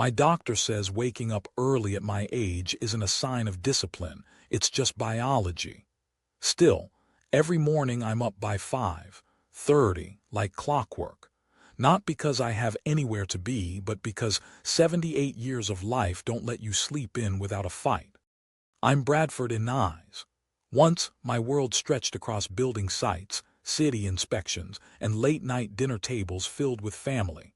My doctor says waking up early at my age isn't a sign of discipline, it's just biology. Still, every morning I'm up by 5:30, like clockwork. Not because I have anywhere to be, but because 78 years of life don't let you sleep in without a fight. I'm Bradford in eyes. Once, my world stretched across building sites, city inspections, and late-night dinner tables filled with family.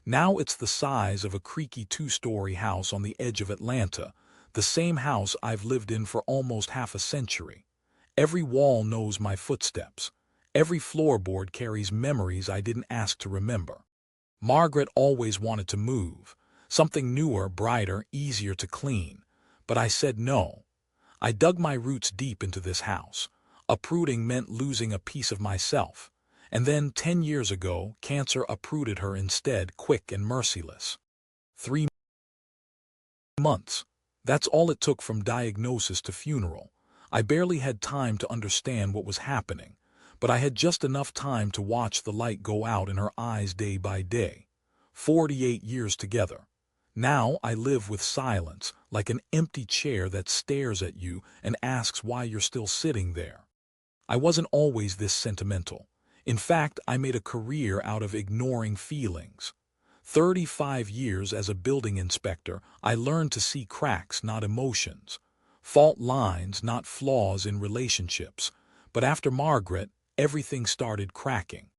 Now it's the size of a creaky two-story house on the edge of Atlanta, the same house I've lived in for almost half a century. Every wall knows my footsteps. Every floorboard carries memories I didn't ask to remember. Margaret always wanted to move, something newer, brighter, easier to clean. But I said no. I dug my roots deep into this house. Uprooting meant losing a piece of myself. And then, 10 years ago, cancer uprooted her instead, quick and merciless. 3 months. That's all it took from diagnosis to funeral. I barely had time to understand what was happening, but I had just enough time to watch the light go out in her eyes day by day. 48 years together. Now I live with silence, like an empty chair that stares at you and asks why you're still sitting there. I wasn't always this sentimental. In fact, I made a career out of ignoring feelings. 35 years as a building inspector, I learned to see cracks, not emotions. Fault lines, not flaws in relationships. But after Margaret, everything started cracking.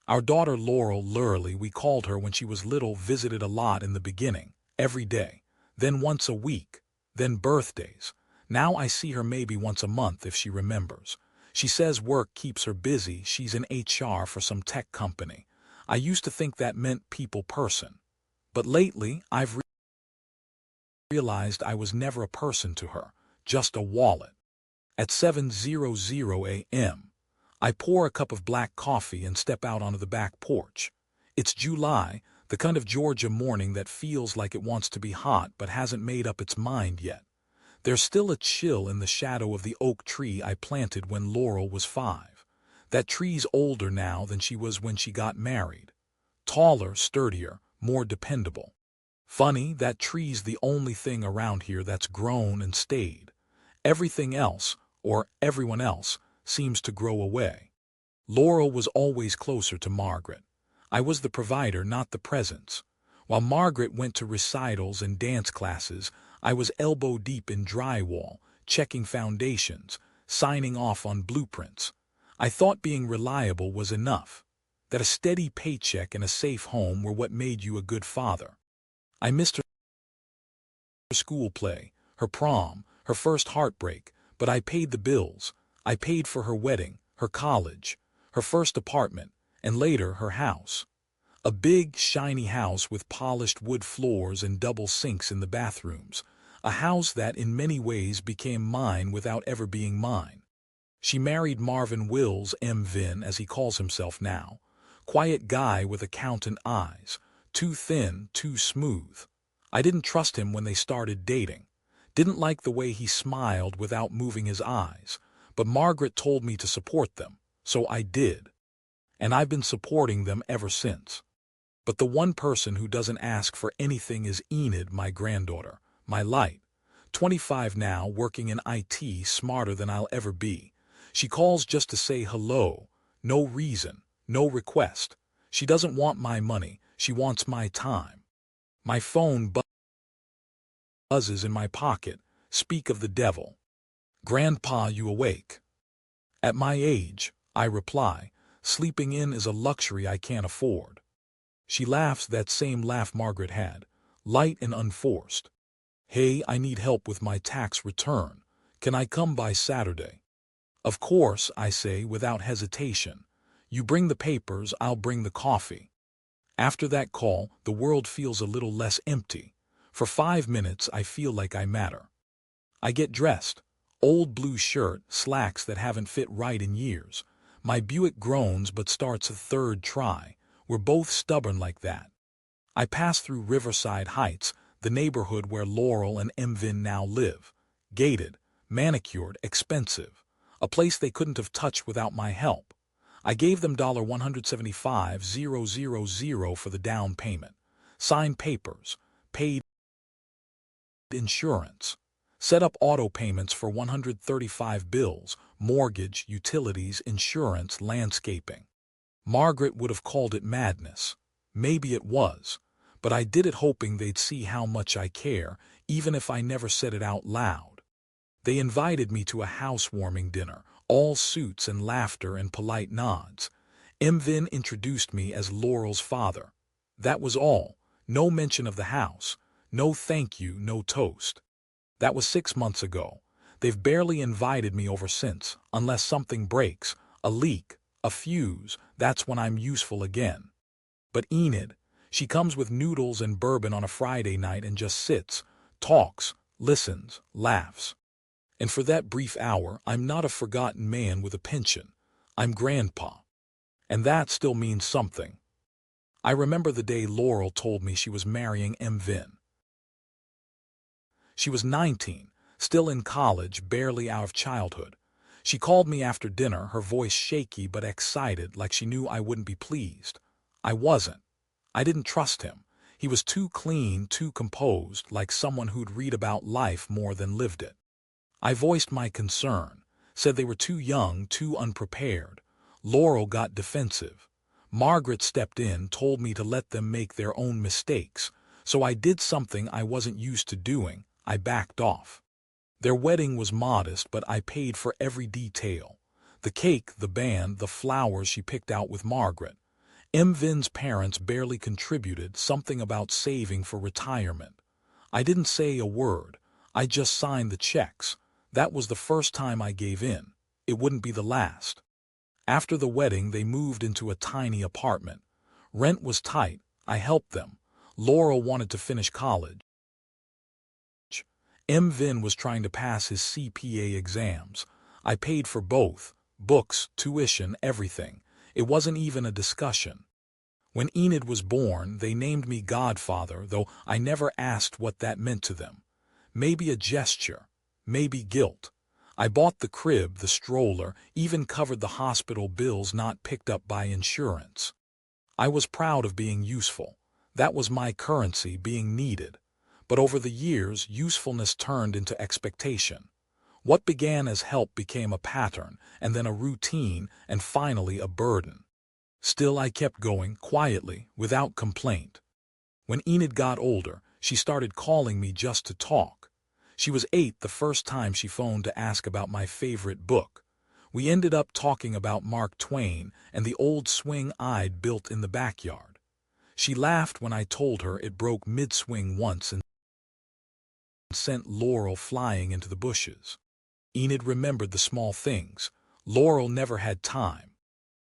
Our daughter Laurel Lurley, we called her when she was little, visited a lot in the beginning, every day, then once a week, then birthdays. Now I see her maybe once a month if she remembers. She says work keeps her busy, she's in HR for some tech company. I used to think that meant people person. But lately, I've realized I was never a person to her, just a wallet. At 7:00 a.m., I pour a cup of black coffee and step out onto the back porch. It's July, the kind of Georgia morning that feels like it wants to be hot but hasn't made up its mind yet. There's still a chill in the shadow of the oak tree I planted when Laurel was 5. That tree's older now than she was when she got married. Taller, sturdier, more dependable. Funny, that tree's the only thing around here that's grown and stayed. Everything else, or everyone else, seems to grow away. Laurel was always closer to Margaret. I was the provider, not the presence. While Margaret went to recitals and dance classes, I was elbow deep in drywall, checking foundations, signing off on blueprints. I thought being reliable was enough, that a steady paycheck and a safe home were what made you a good father. I missed her school play, her prom, her first heartbreak, but I paid the bills. I paid for her wedding, her college, her first apartment, and later her house. A big, shiny house with polished wood floors and double sinks in the bathrooms. A house that in many ways became mine without ever being mine. She married Marvin Wills, M. Vin, as he calls himself now. Quiet guy with accountant eyes. Too thin, too smooth. I didn't trust him when they started dating. Didn't like the way he smiled without moving his eyes. But Margaret told me to support them, so I did. And I've been supporting them ever since. But the one person who doesn't ask for anything is Enid, my granddaughter, my light. 25 now, working in IT, smarter than I'll ever be. She calls just to say hello, no reason, no request. She doesn't want my money, she wants my time. My phone buzzes in my pocket. Speak of the devil. Grandpa, you awake? At my age, I reply, sleeping in is a luxury I can't afford. She laughs, that same laugh Margaret had, light and unforced. Hey, I need help with my tax return. Can I come by Saturday? Of course, I say without hesitation. You bring the papers, I'll bring the coffee. After that call, the world feels a little less empty. For 5 minutes, I feel like I matter. I get dressed. Old blue shirt, slacks that haven't fit right in years. My Buick groans but starts a third try. We're both stubborn like that. I pass through Riverside Heights, the neighborhood where Laurel and Mvin now live. Gated, manicured, expensive. A place they couldn't have touched without my help. I gave them $175,000 for the down payment. Signed papers. Paid tweaked insurance, set up auto payments for 135 bills, mortgage, utilities, insurance, landscaping. Margaret would have called it madness. Maybe it was, but I did it hoping they'd see how much I care, even if I never said it out loud. They invited me to a housewarming dinner, all suits and laughter and polite nods. Vin introduced me as Laurel's father. That was all. No mention of the house. No thank you, no toast. That was 6 months ago. They've barely invited me over since, unless something breaks, a leak, a fuse, that's when I'm useful again. But Enid, she comes with noodles and bourbon on a Friday night and just sits, talks, listens, laughs. And for that brief hour, I'm not a forgotten man with a pension. I'm grandpa. And that still means something. I remember the day Laurel told me she was marrying Vin. She was 19, still in college, barely out of childhood. She called me after dinner, her voice shaky but excited, like she knew I wouldn't be pleased. I wasn't. I didn't trust him. He was too clean, too composed, like someone who'd read about life more than lived it. I voiced my concern, said they were too young, too unprepared. Laurel got defensive. Margaret stepped in, told me to let them make their own mistakes, so I did something I wasn't used to doing. I backed off. Their wedding was modest, but I paid for every detail. The cake, the band, the flowers she picked out with Margaret. Vin's parents barely contributed, something about saving for retirement. I didn't say a word. I just signed the checks. That was the first time I gave in. It wouldn't be the last. After the wedding, they moved into a tiny apartment. Rent was tight. I helped them. Laurel wanted to finish college. Vin was trying to pass his CPA exams. I paid for both, books, tuition, everything. It wasn't even a discussion. When Enid was born, they named me godfather, though I never asked what that meant to them. Maybe a gesture, maybe guilt. I bought the crib, the stroller, even covered the hospital bills not picked up by insurance. I was proud of being useful. That was my currency, being needed. But over the years, usefulness turned into expectation. What began as help became a pattern, and then a routine, and finally a burden. Still, I kept going, quietly, without complaint. When Enid got older, she started calling me just to talk. She was 8 the first time she phoned to ask about my favorite book. We ended up talking about Mark Twain and the old swing I'd built in the backyard. She laughed when I told her it broke mid-swing once and sent Laurel flying into the bushes. Enid remembered the small things. Laurel never had time.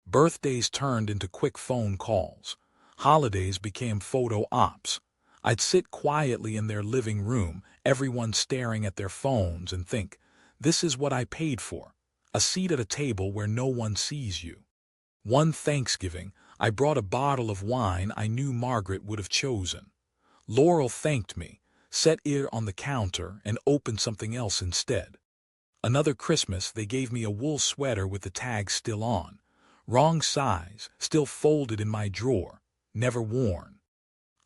Birthdays turned into quick phone calls. Holidays became photo ops. I'd sit quietly in their living room, everyone staring at their phones, and think, this is what I paid for. A seat at a table where no one sees you. One Thanksgiving, I brought a bottle of wine I knew Margaret would have chosen. Laurel thanked me, set it on the counter, and opened something else instead. Another Christmas, they gave me a wool sweater with the tag still on. Wrong size, still folded in my drawer, never worn.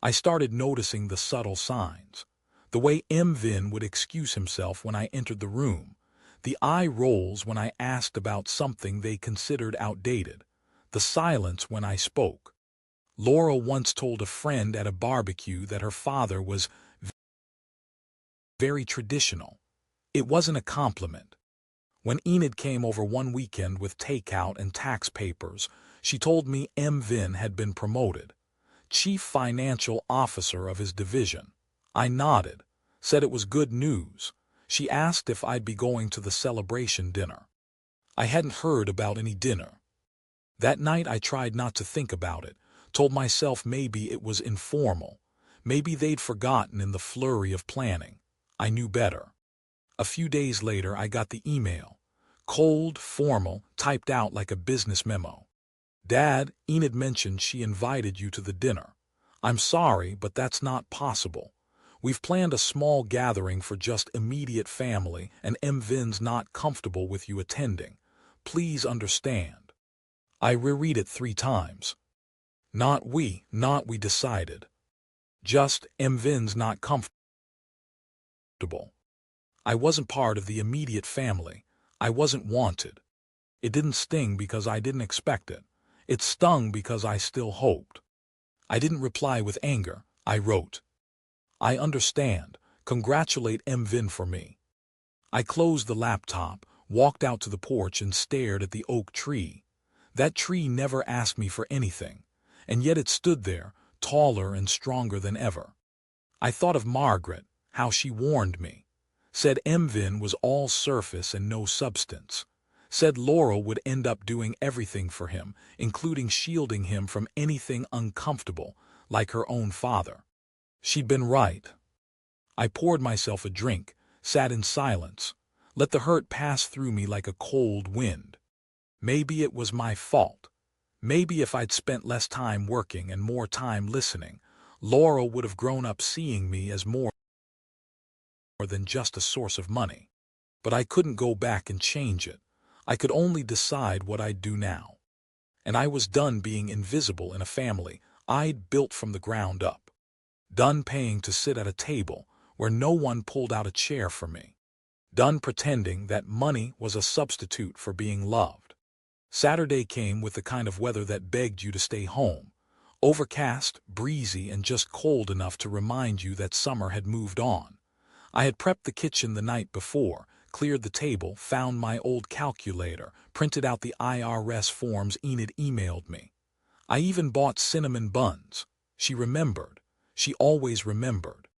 I started noticing the subtle signs. The way Vin would excuse himself when I entered the room. The eye rolls when I asked about something they considered outdated. The silence when I spoke. Laurel once told a friend at a barbecue that her father was very traditional. It wasn't a compliment. When Enid came over one weekend with takeout and tax papers, she told me Vin had been promoted. Chief Financial Officer of his division. I nodded, said it was good news. She asked if I'd be going to the celebration dinner. I hadn't heard about any dinner. That night I tried not to think about it, told myself maybe it was informal. Maybe they'd forgotten in the flurry of planning. I knew better. A few days later I got the email. Cold, formal, typed out like a business memo. Dad, Enid mentioned she invited you to the dinner. I'm sorry, but that's not possible. We've planned a small gathering for just immediate family, and Vin's not comfortable with you attending. Please understand. I reread it 3 times. Not we decided. Just Vin's not comfortable uncomfortable. I wasn't part of the immediate family. I wasn't wanted. It didn't sting because I didn't expect it. It stung because I still hoped. I didn't reply with anger. I wrote, "I understand. Congratulate Mvin for me." I closed the laptop, walked out to the porch and stared at the oak tree. That tree never asked me for anything, and yet it stood there, taller and stronger than ever. I thought of Margaret, how she warned me. Said Mvin was all surface and no substance. Said Laurel would end up doing everything for him, including shielding him from anything uncomfortable, like her own father. She'd been right. I poured myself a drink, sat in silence, let the hurt pass through me like a cold wind. Maybe it was my fault. Maybe if I'd spent less time working and more time listening, Laurel would have grown up seeing me as more than just a source of money. But I couldn't go back and change it. I could only decide what I'd do now. And I was done being invisible in a family I'd built from the ground up. Done paying to sit at a table where no one pulled out a chair for me. Done pretending that money was a substitute for being loved. Saturday came with the kind of weather that begged you to stay home. Overcast, breezy, and just cold enough to remind you that summer had moved on. I had prepped the kitchen the night before, cleared the table, found my old calculator, printed out the IRS forms Enid emailed me. I even bought cinnamon buns. She remembered. She always remembered.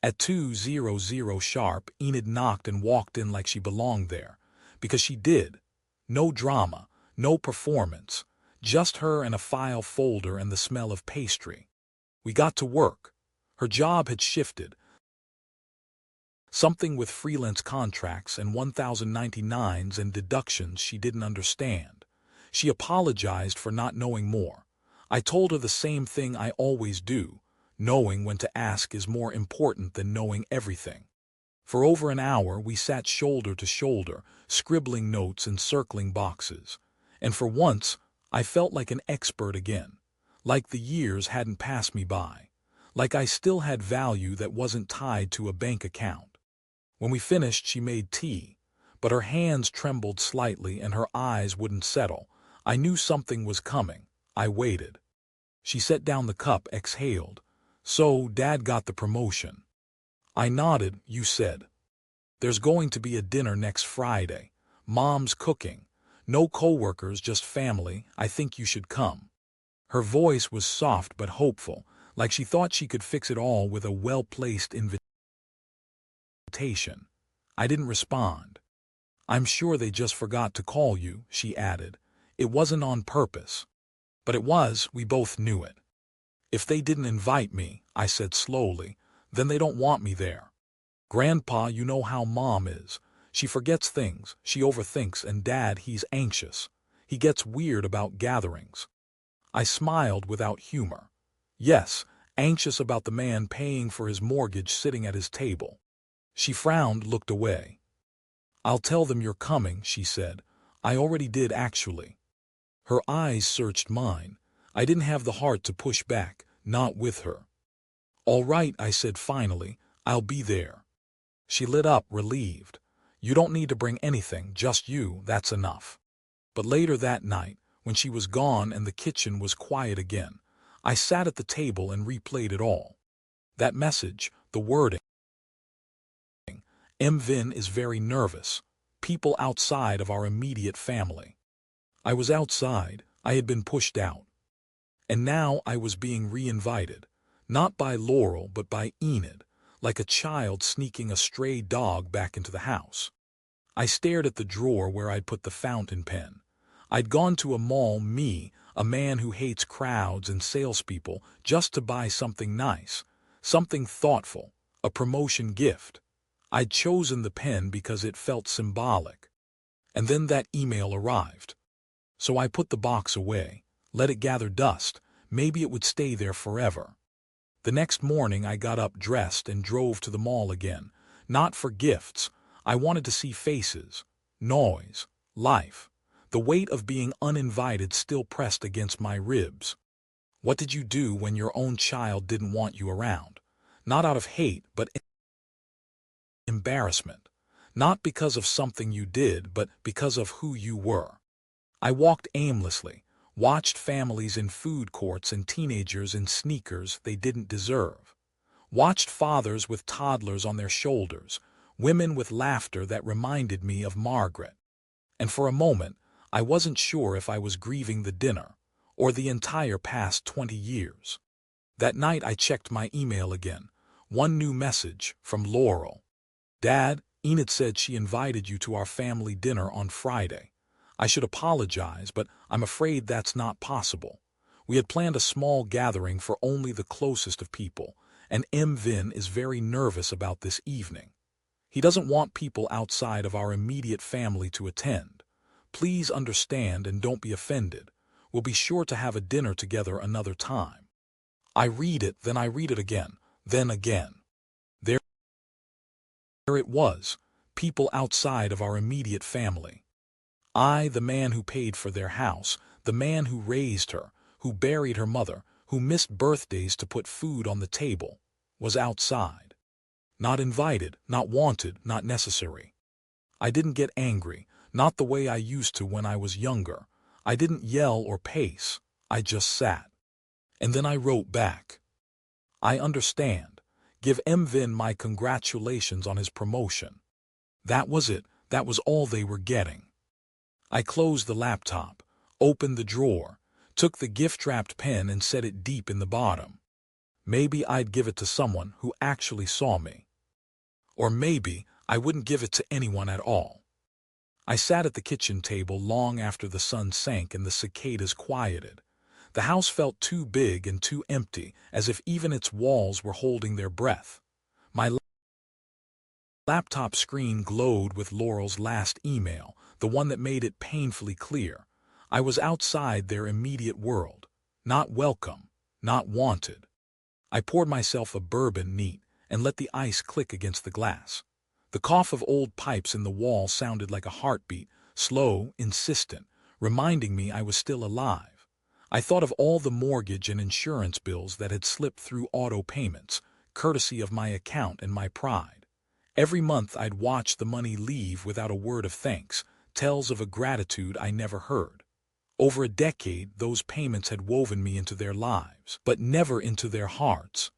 At 2:00 sharp, Enid knocked and walked in like she belonged there. Because she did. No drama, no performance. Just her and a file folder and the smell of pastry. We got to work. Her job had shifted. Something with freelance contracts and 1099s and deductions she didn't understand. She apologized for not knowing more. I told her the same thing I always do. Knowing when to ask is more important than knowing everything. For over an hour we sat shoulder to shoulder, scribbling notes and circling boxes. And for once, I felt like an expert again. Like the years hadn't passed me by. Like I still had value that wasn't tied to a bank account. When we finished, she made tea, but her hands trembled slightly and her eyes wouldn't settle. I knew something was coming. I waited. She set down the cup, exhaled. "So, Dad got the promotion." I nodded. "You said. There's going to be a dinner next Friday. Mom's cooking. No coworkers, just family. I think you should come." Her voice was soft but hopeful, like she thought she could fix it all with a well-placed invitation. I didn't respond. "I'm sure they just forgot to call you," she added. "It wasn't on purpose." But it was, we both knew it. "If they didn't invite me," I said slowly, "then they don't want me there. Grandpa, you know how Mom is. She forgets things, she overthinks, and Dad, he's anxious. He gets weird about gatherings." I smiled without humor. Yes, anxious about the man paying for his mortgage sitting at his table. She frowned, looked away. "I'll tell them you're coming," she said. "I already did, actually." Her eyes searched mine. I didn't have the heart to push back, not with her. "All right," I said finally, "I'll be there." She lit up, relieved. "You don't need to bring anything, just you, that's enough." But later that night, when she was gone and the kitchen was quiet again, I sat at the table and replayed it all. That message, the wording. Mvin is very nervous. People outside of our immediate family. I was outside. I had been pushed out. And now I was being re-invited, not by Laurel but by Enid, like a child sneaking a stray dog back into the house. I stared at the drawer where I'd put the fountain pen. I'd gone to a mall, me, a man who hates crowds and salespeople, just to buy something nice, something thoughtful, a promotion gift. I'd chosen the pen because it felt symbolic. And then that email arrived. So I put the box away, let it gather dust. Maybe it would stay there forever. The next morning I got up, dressed, and drove to the mall again. Not for gifts. I wanted to see faces, noise, life. The weight of being uninvited still pressed against my ribs. What did you do when your own child didn't want you around? Not out of hate, but embarrassment. Not because of something you did, but because of who you were. I walked aimlessly, watched families in food courts and teenagers in sneakers they didn't deserve. Watched fathers with toddlers on their shoulders, women with laughter that reminded me of Margaret. And for a moment, I wasn't sure if I was grieving the dinner or the entire past 20 years. That night I checked my email again. One new message from Laurel. Dad, Enid said she invited you to our family dinner on Friday. I should apologize, but I'm afraid that's not possible. We had planned a small gathering for only the closest of people, and Vin is very nervous about this evening. He doesn't want people outside of our immediate family to attend. Please understand and don't be offended. We'll be sure to have a dinner together another time. I read it, then I read it again, then again. There it was, people outside of our immediate family. I, the man who paid for their house, the man who raised her, who buried her mother, who missed birthdays to put food on the table, was outside. Not invited, not wanted, not necessary. I didn't get angry, not the way I used to when I was younger. I didn't yell or pace, I just sat. And then I wrote back. I understand. Give Vin my congratulations on his promotion. That was it, that was all they were getting. I closed the laptop, opened the drawer, took the gift-wrapped pen and set it deep in the bottom. Maybe I'd give it to someone who actually saw me. Or maybe I wouldn't give it to anyone at all. I sat at the kitchen table long after the sun sank and the cicadas quieted. The house felt too big and too empty, as if even its walls were holding their breath. My laptop screen glowed with Laurel's last email, the one that made it painfully clear. I was outside their immediate world, not welcome, not wanted. I poured myself a bourbon neat and let the ice click against the glass. The cough of old pipes in the wall sounded like a heartbeat, slow, insistent, reminding me I was still alive. I thought of all the mortgage and insurance bills that had slipped through auto payments, courtesy of my account and my pride. Every month I'd watch the money leave without a word of thanks, tales of a gratitude I never heard. Over a decade, those payments had woven me into their lives, but never into their hearts.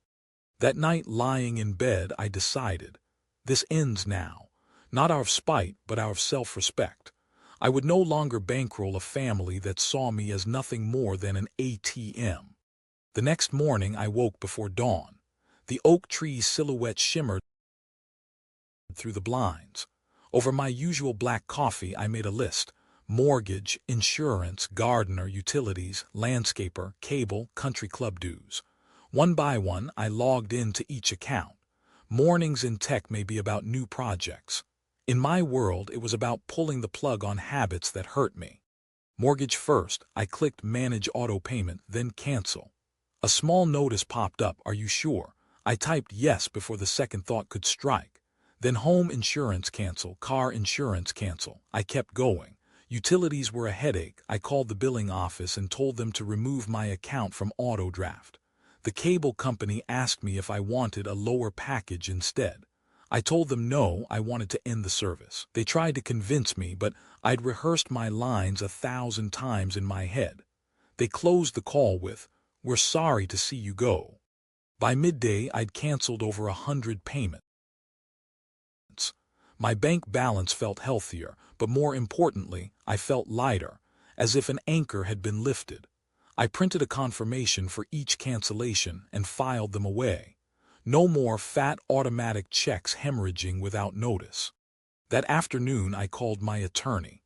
That night, lying in bed, I decided, this ends now. Not out of spite, but out of self-respect. I would no longer bankroll a family that saw me as nothing more than an ATM. The next morning, I woke before dawn. The oak tree's silhouette shimmered through the blinds. Over my usual black coffee, I made a list. Mortgage, insurance, gardener, utilities, landscaper, cable, country club dues. One by one, I logged into each account. Mornings in tech may be about new projects. In my world, it was about pulling the plug on habits that hurt me. Mortgage first, I clicked Manage Auto Payment, then Cancel. A small notice popped up, Are you sure? I typed yes before the second thought could strike. Then Home Insurance Cancel, Car Insurance Cancel. I kept going. Utilities were a headache. I called the billing office and told them to remove my account from AutoDraft. The cable company asked me if I wanted a lower package instead. I told them no, I wanted to end the service. They tried to convince me, but I'd rehearsed my lines 1,000 times in my head. They closed the call with, We're sorry to see you go. By midday, I'd canceled over 100 payments. My bank balance felt healthier, but more importantly, I felt lighter, as if an anchor had been lifted. I printed a confirmation for each cancellation and filed them away. No more fat automatic checks hemorrhaging without notice. That afternoon, I called my attorney.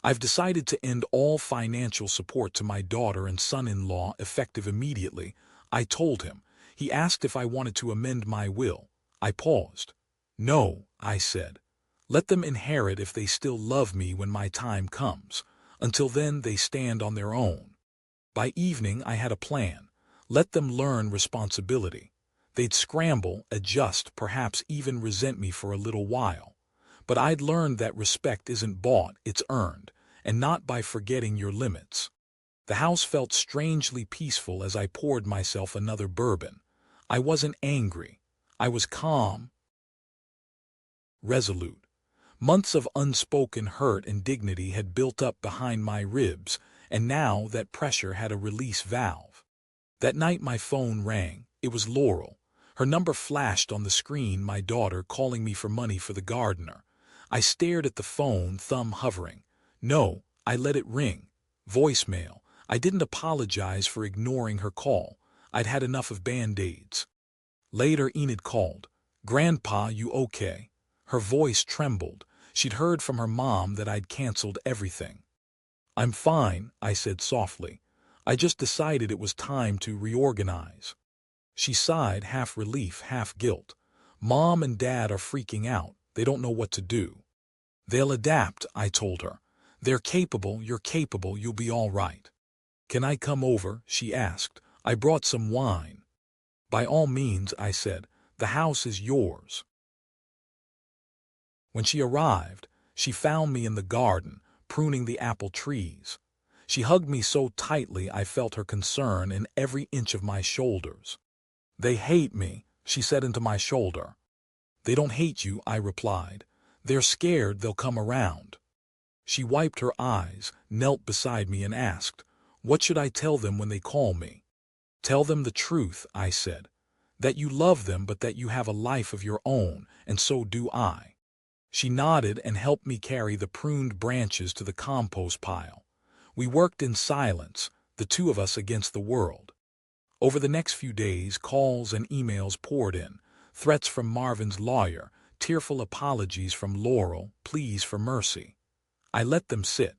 I've decided to end all financial support to my daughter and son-in-law effective immediately, I told him. He asked if I wanted to amend my will. I paused. No, I said. Let them inherit if they still love me when my time comes. Until then, they stand on their own. By evening, I had a plan. Let them learn responsibility. They'd scramble, adjust, perhaps even resent me for a little while. But I'd learned that respect isn't bought, it's earned, and not by forgetting your limits. The house felt strangely peaceful as I poured myself another bourbon. I wasn't angry. I was calm, resolute. Months of unspoken hurt and dignity had built up behind my ribs, and now that pressure had a release valve. That night my phone rang. It was Laurel. Her number flashed on the screen, my daughter calling me for money for the gardener. I stared at the phone, thumb hovering. No, I let it ring. Voicemail. I didn't apologize for ignoring her call. I'd had enough of Band-Aids. Later Enid called. "Grandpa, you okay?" Her voice trembled. She'd heard from her mom that I'd canceled everything. "I'm fine," I said softly. "I just decided it was time to reorganize." She sighed, half relief, half guilt. "Mom and Dad are freaking out. They don't know what to do." "They'll adapt," I told her. "They're capable, you're capable, you'll be all right." "Can I come over?" she asked. "I brought some wine." "By all means," I said. "The house is yours." When she arrived, she found me in the garden, pruning the apple trees. She hugged me so tightly I felt her concern in every inch of my shoulders. "They hate me," she said into my shoulder. "They don't hate you," I replied. "They're scared they'll come around." She wiped her eyes, knelt beside me and asked, "What should I tell them when they call me?" "Tell them the truth," I said. "That you love them but that you have a life of your own, and so do I." She nodded and helped me carry the pruned branches to the compost pile. We worked in silence, the two of us against the world. Over the next few days, calls and emails poured in, threats from Marvin's lawyer, tearful apologies from Laurel, pleas for mercy. I let them sit.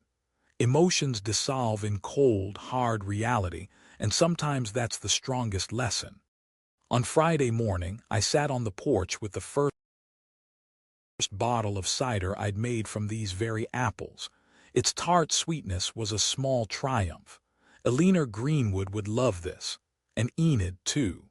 Emotions dissolve in cold, hard reality, and sometimes that's the strongest lesson. On Friday morning, I sat on the porch with the first bottle of cider I'd made from these very apples. Its tart sweetness was a small triumph. Eleanor Greenwood would love this, and Enid too.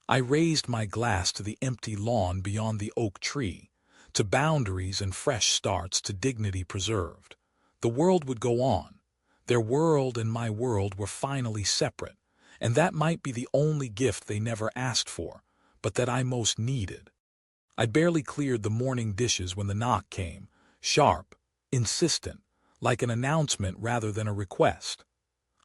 I raised my glass to the empty lawn beyond the oak tree, to boundaries and fresh starts, to dignity preserved. The world would go on. Their world and my world were finally separate, and that might be the only gift they never asked for, but that I most needed. I'd barely cleared the morning dishes when the knock came, sharp, insistent, like an announcement rather than a request.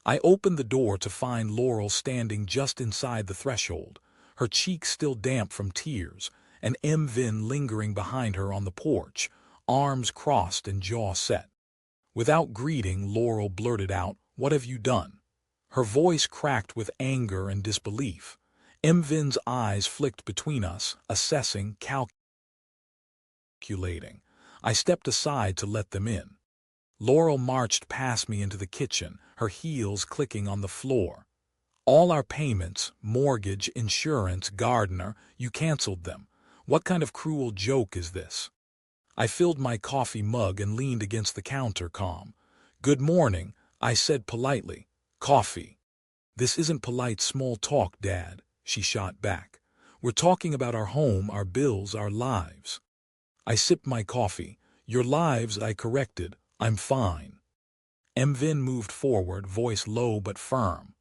I opened the door to find Laurel standing just inside the threshold, her cheeks still damp from tears, and Vin lingering behind her on the porch, arms crossed and jaw set. Without greeting, Laurel blurted out, "What have you done?" Her voice cracked with anger and disbelief. Vin's eyes flicked between us, assessing, calculating. I stepped aside to let them in. Laurel marched past me into the kitchen, her heels clicking on the floor. "All our payments, mortgage, insurance, gardener, you canceled them. What kind of cruel joke is this?" I filled my coffee mug and leaned against the counter, calm. "Good morning," I said politely. "Coffee." "This isn't polite small talk, Dad," she shot back. "We're talking about our home, our bills, our lives." I sipped my coffee. "Your lives," I corrected. "I'm fine." Vin moved forward, voice low but firm.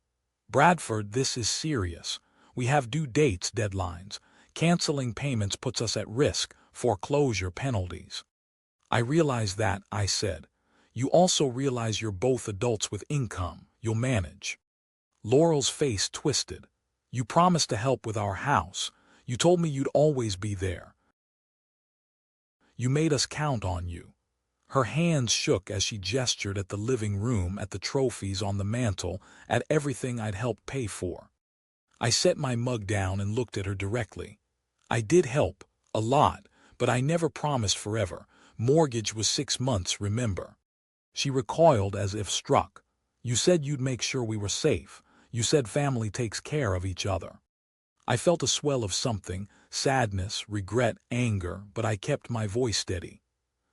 "Bradford, this is serious. We have due dates, deadlines. Canceling payments puts us at risk, foreclosure, penalties." "I realize that," I said. "You also realize you're both adults with income. You'll manage." Laurel's face twisted. "You promised to help with our house. You told me you'd always be there. You made us count on you." Her hands shook as she gestured at the living room, at the trophies on the mantel, at everything I'd helped pay for. I set my mug down and looked at her directly. "I did help, a lot, but I never promised forever. Mortgage was 6 months, remember?" She recoiled as if struck. "You said you'd make sure we were safe. You said family takes care of each other." I felt a swell of something, sadness, regret, anger, but I kept my voice steady.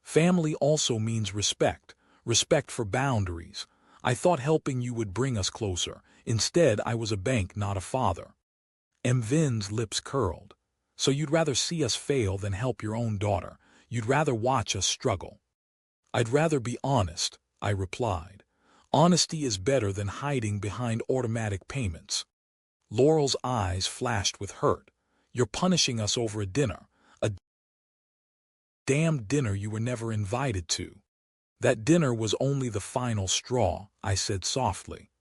"Family also means respect, respect for boundaries. I thought helping you would bring us closer. Instead, I was a bank, not a father." Vin's lips curled. "So you'd rather see us fail than help your own daughter. You'd rather watch us struggle." "I'd rather be honest," I replied. "Honesty is better than hiding behind automatic payments." Laurel's eyes flashed with hurt. "You're punishing us over a dinner damn dinner you were never invited to. That dinner was only the final straw, I said softly.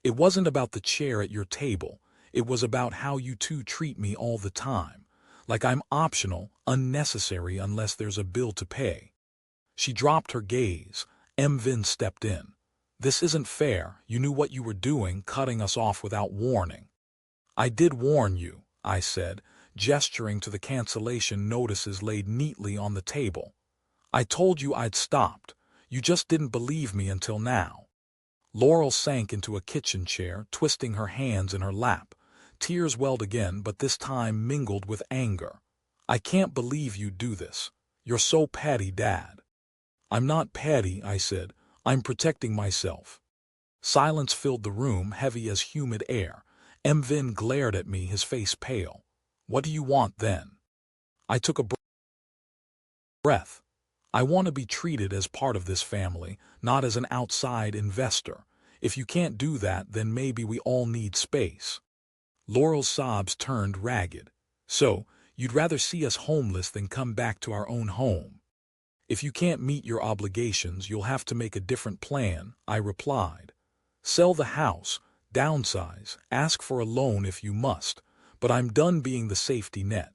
It wasn't about the chair at your table. It was about how you two treat me all the time. Like I'm optional, unnecessary unless there's a bill to pay. She dropped her gaze. Vin stepped in. This isn't fair. You knew what you were doing, cutting us off without warning. I did warn you, I said, gesturing to the cancellation notices laid neatly on the table. I told you I'd stopped. You just didn't believe me until now. Laurel sank into a kitchen chair, twisting her hands in her lap. Tears welled again, but this time mingled with anger. I can't believe you do this. You're so petty, Dad. I'm not petty, I said. I'm protecting myself. Silence filled the room, heavy as humid air. Vin glared at me, his face pale. What do you want then? I took a breath. I want to be treated as part of this family, not as an outside investor. If you can't do that, then maybe we all need space. Laurel's sobs turned ragged. So, you'd rather see us homeless than come back to our own home? If you can't meet your obligations, you'll have to make a different plan, I replied. Sell the house, downsize, ask for a loan if you must, but I'm done being the safety net.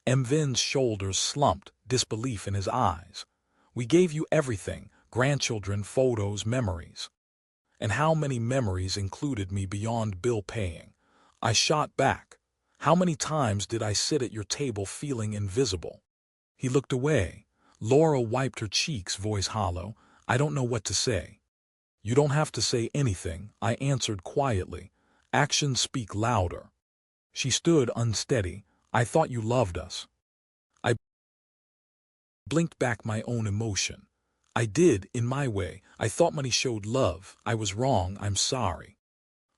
Vin's shoulders slumped, disbelief in his eyes. We gave you everything, grandchildren, photos, memories. And how many memories included me beyond bill paying? I shot back. How many times did I sit at your table feeling invisible? He looked away. Laurel wiped her cheeks, voice hollow. I don't know what to say. You don't have to say anything, I answered quietly. Actions speak louder. She stood unsteady. I thought you loved us. I blinked back my own emotion. I did, in my way. I thought money showed love. I was wrong. I'm sorry.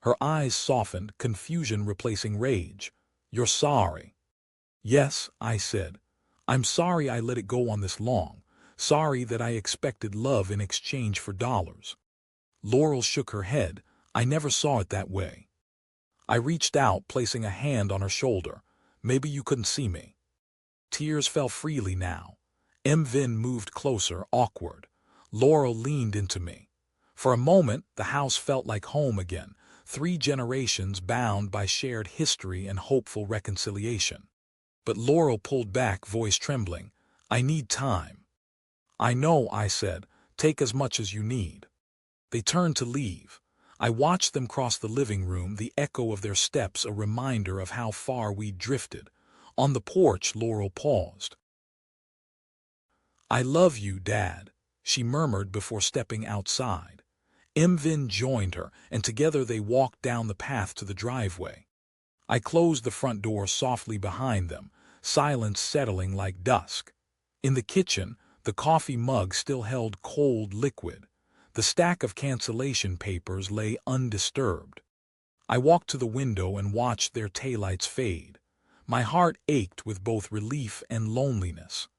Her eyes softened, confusion replacing rage. You're sorry? Yes, I said. I'm sorry I let it go on this long. Sorry that I expected love in exchange for dollars. Laurel shook her head. I never saw it that way. I reached out, placing a hand on her shoulder. Maybe you couldn't see me. Tears fell freely now. Vin moved closer, awkward. Laurel leaned into me. For a moment, the house felt like home again, 3 generations bound by shared history and hopeful reconciliation. But Laurel pulled back, voice trembling. I need time. I know, I said. Take as much as you need. They turned to leave. I watched them cross the living room, the echo of their steps a reminder of how far we'd drifted. On the porch, Laurel paused. I love you, Dad, she murmured before stepping outside. Vin joined her, and together they walked down the path to the driveway. I closed the front door softly behind them, silence settling like dusk. In the kitchen, the coffee mug still held cold liquid. The stack of cancellation papers lay undisturbed. I walked to the window and watched their taillights fade. My heart ached with both relief and loneliness.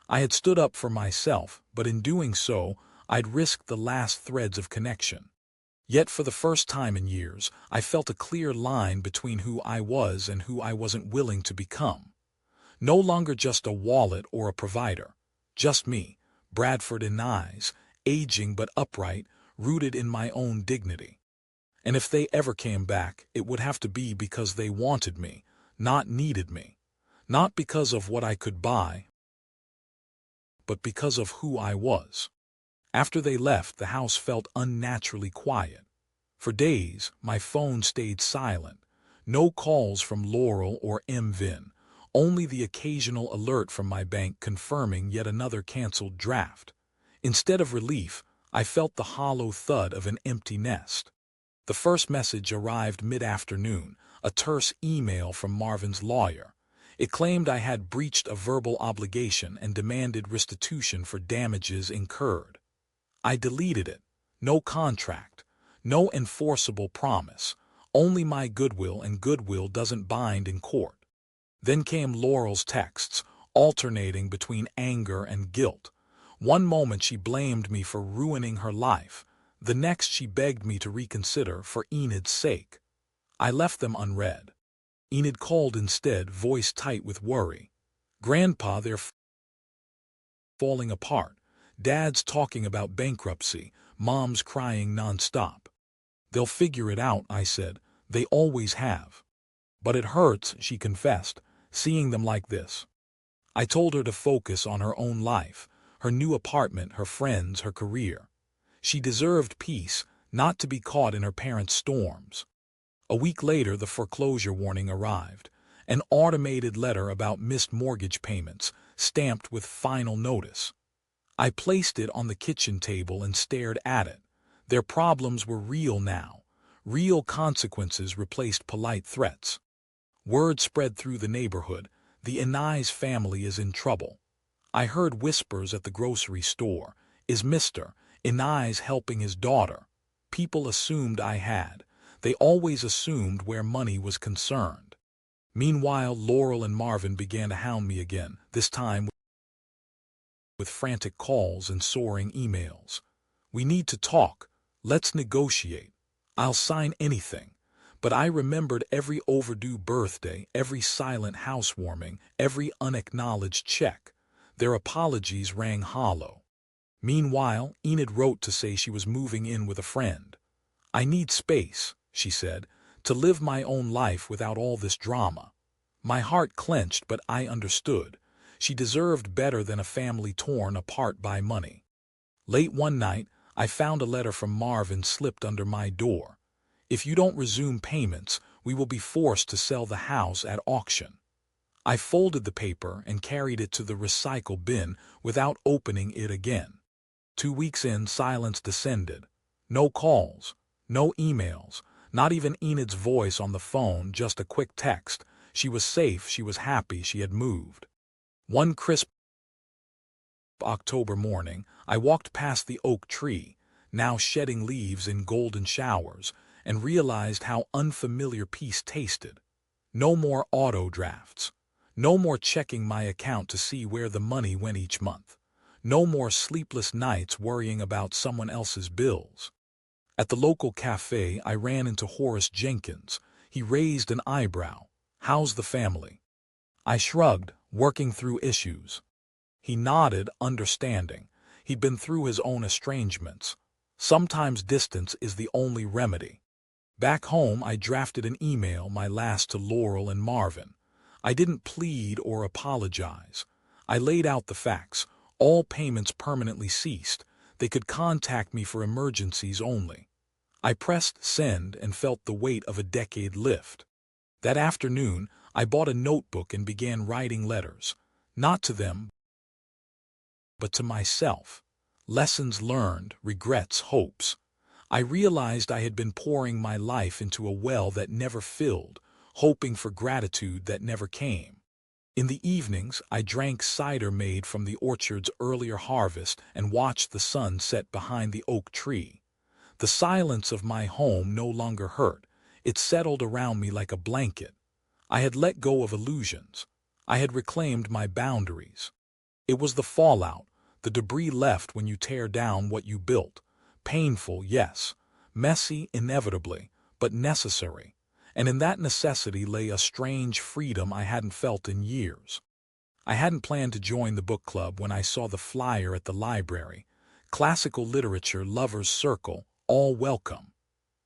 I had stood up for myself, but in doing so, I'd risked the last threads of connection. Yet for the first time in years, I felt a clear line between who I was and who I wasn't willing to become. No longer just a wallet or a provider. Just me, Bradford in eyes, aging but upright, rooted in my own dignity. And if they ever came back, it would have to be because they wanted me, not needed me. Not because of what I could buy, but because of who I was. After they left, the house felt unnaturally quiet. For days, my phone stayed silent. No calls from Laurel or Vin, only the occasional alert from my bank confirming yet another canceled draft. Instead of relief, I felt the hollow thud of an empty nest. The first message arrived mid-afternoon, a terse email from Marvin's lawyer. It claimed I had breached a verbal obligation and demanded restitution for damages incurred. I deleted it. No contract. No enforceable promise. Only my goodwill, and goodwill doesn't bind in court. Then came Laurel's texts, alternating between anger and guilt. One moment she blamed me for ruining her life. The next she begged me to reconsider for Enid's sake. I left them unread. Enid called instead, voice tight with worry. Grandpa, their falling apart, dads talking about bankruptcy, moms crying nonstop. They'll figure it out, I said. They always have. But it hurts, she confessed, seeing them like this. I told her to focus on her own life, her new apartment, her friends, her career. She deserved peace, not to be caught in her parents' storms. A week later, the foreclosure warning arrived, an automated letter about missed mortgage payments, stamped with final notice. I placed it on the kitchen table and stared at it. Their problems were real now. Real consequences replaced polite threats. Word spread through the neighborhood. The Inez family is in trouble. I heard whispers at the grocery store. Is Mr. Inez helping his daughter? People assumed I had. They always assumed where money was concerned. Meanwhile, Laurel and Marvin began to hound me again, this time with frantic calls and soaring emails. We need to talk. Let's negotiate. I'll sign anything. But I remembered every overdue birthday, every silent housewarming, every unacknowledged check. Their apologies rang hollow. Meanwhile, Enid wrote to say she was moving in with a friend. I need space, she said, to live my own life without all this drama. My heart clenched, but I understood. She deserved better than a family torn apart by money. Late one night, I found a letter from Marvin slipped under my door. If you don't resume payments, we will be forced to sell the house at auction. I folded the paper and carried it to the recycle bin without opening it again. 2 weeks in, silence descended. No calls, no emails, not even Enid's voice on the phone, just a quick text. She was safe, she was happy, she had moved. One crisp October morning, I walked past the oak tree, now shedding leaves in golden showers, and realized how unfamiliar peace tasted. No more auto drafts. No more checking my account to see where the money went each month. No more sleepless nights worrying about someone else's bills. At the local cafe, I ran into Horace Jenkins. He raised an eyebrow. How's the family? I shrugged, working through issues. He nodded, understanding. He'd been through his own estrangements. Sometimes distance is the only remedy. Back home, I drafted an email, my last to Laurel and Marvin. I didn't plead or apologize. I laid out the facts. All payments permanently ceased. They could contact me for emergencies only. I pressed send and felt the weight of a decade lift. That afternoon, I bought a notebook and began writing letters. Not to them, but to myself. Lessons learned, regrets, hopes. I realized I had been pouring my life into a well that never filled, hoping for gratitude that never came. In the evenings, I drank cider made from the orchard's earlier harvest and watched the sun set behind the oak tree. The silence of my home no longer hurt. It settled around me like a blanket. I had let go of illusions. I had reclaimed my boundaries. It was the fallout, the debris left when you tear down what you built. Painful, yes. Messy, inevitably, but necessary. And in that necessity lay a strange freedom I hadn't felt in years. I hadn't planned to join the book club when I saw the flyer at the library. Classical literature, lovers' circle, all welcome.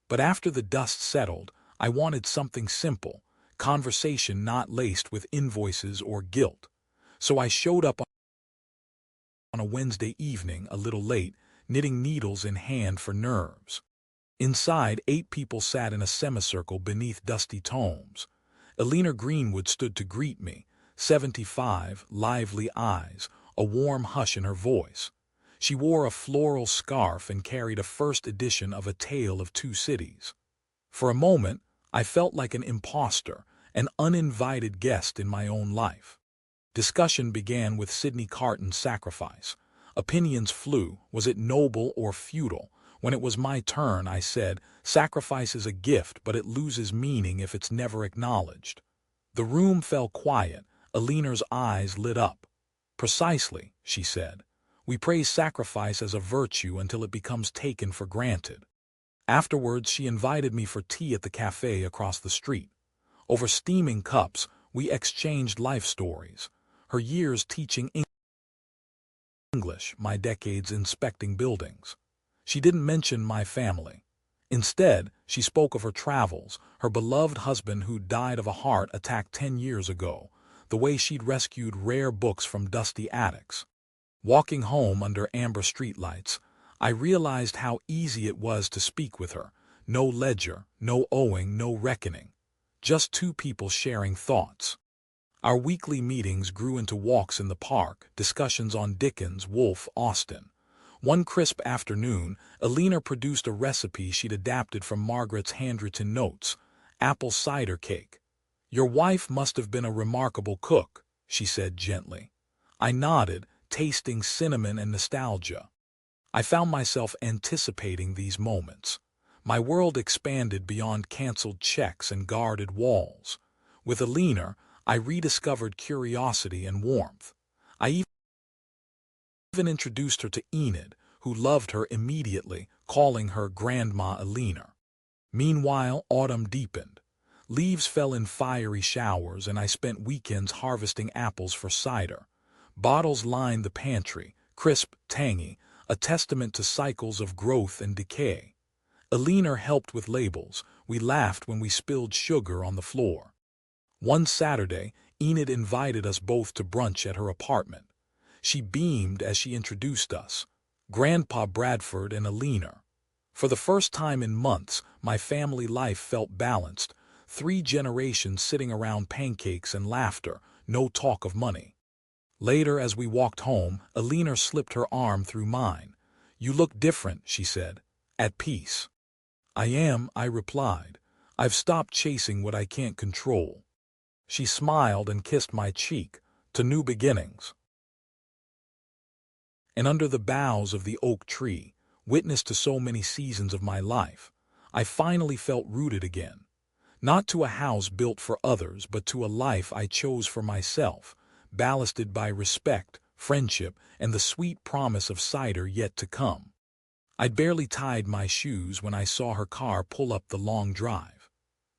But after the dust settled, I wanted something simple, conversation not laced with invoices or guilt. So I showed up on a Wednesday evening, a little late, knitting needles in hand for nerves. Inside, 8 people sat in a semicircle beneath dusty tomes. Eleanor Greenwood stood to greet me, 75, lively eyes, a warm hush in her voice. She wore a floral scarf and carried a first edition of A Tale of Two Cities. For a moment, I felt like an imposter, an uninvited guest in my own life. Discussion began with Sidney Carton's Sacrifice. Opinions flew. Was it noble or futile? When it was my turn, I said, sacrifice is a gift, but it loses meaning if it's never acknowledged. The room fell quiet. Eleanor's eyes lit up. Precisely, she said. We praise sacrifice as a virtue until it becomes taken for granted. Afterwards, she invited me for tea at the cafe across the street. Over steaming cups, we exchanged life stories. Her years teaching English, my decades inspecting buildings. She didn't mention my family. Instead, she spoke of her travels, her beloved husband who died of a heart attack 10 years ago, the way she'd rescued rare books from dusty attics. Walking home under amber streetlights, I realized how easy it was to speak with her. No ledger, no owing, no reckoning. Just two people sharing thoughts. Our weekly meetings grew into walks in the park, discussions on Dickens, Woolf, Austen. One crisp afternoon, Alina produced a recipe she'd adapted from Margaret's handwritten notes: apple cider cake. "Your wife must have been a remarkable cook," she said gently. I nodded, tasting cinnamon and nostalgia. I found myself anticipating these moments. My world expanded beyond canceled checks and guarded walls. With Alina, I rediscovered curiosity and warmth. I even introduced her to Enid, who loved her immediately, calling her Grandma Alina. Meanwhile, autumn deepened. Leaves fell in fiery showers, and I spent weekends harvesting apples for cider. Bottles lined the pantry, crisp, tangy, a testament to cycles of growth and decay. Alina helped with labels. We laughed when we spilled sugar on the floor. One Saturday, Enid invited us both to brunch at her apartment. She beamed as she introduced us: Grandpa Bradford and Alina. For the first time in months, my family life felt balanced. 3 generations sitting around pancakes and laughter, no talk of money. Later, as we walked home, Alina slipped her arm through mine. "You look different," she said. "At peace." "I am," I replied. "I've stopped chasing what I can't control." She smiled and kissed my cheek. "To new beginnings." And under the boughs of the oak tree, witness to so many seasons of my life, I finally felt rooted again. Not to a house built for others, but to a life I chose for myself, ballasted by respect, friendship, and the sweet promise of cider yet to come. I'd barely tied my shoes when I saw her car pull up the long drive.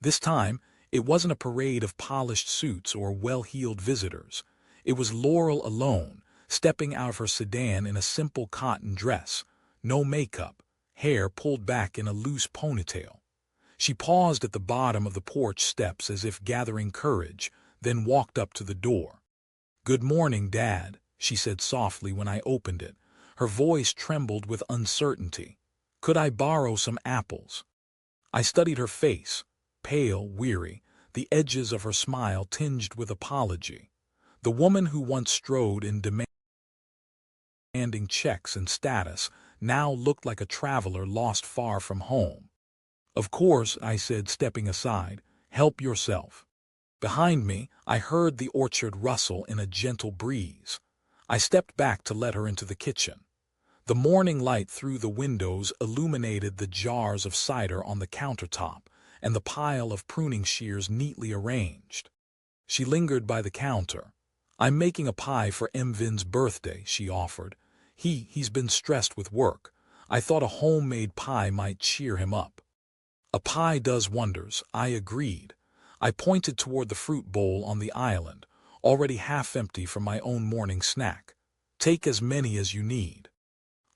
This time, it wasn't a parade of polished suits or well-heeled visitors. It was Laurel alone, stepping out of her sedan in a simple cotton dress, no makeup, hair pulled back in a loose ponytail. She paused at the bottom of the porch steps as if gathering courage, then walked up to the door. "Good morning, Dad," she said softly when I opened it. Her voice trembled with uncertainty. "Could I borrow some apples?" I studied her face, pale, weary, the edges of her smile tinged with apology. The woman who once strode in demanding checks and status now looked like a traveler lost far from home. "Of course," I said, stepping aside. "Help yourself." Behind me, I heard the orchard rustle in a gentle breeze. I stepped back to let her into the kitchen. The morning light through the windows illuminated the jars of cider on the countertop and the pile of pruning shears neatly arranged. She lingered by the counter. "I'm making a pie for Vin's birthday," she offered. He's been stressed with work. I thought a homemade pie might cheer him up." "A pie does wonders," I agreed. I pointed toward the fruit bowl on the island, already half empty from my own morning snack. "Take as many as you need."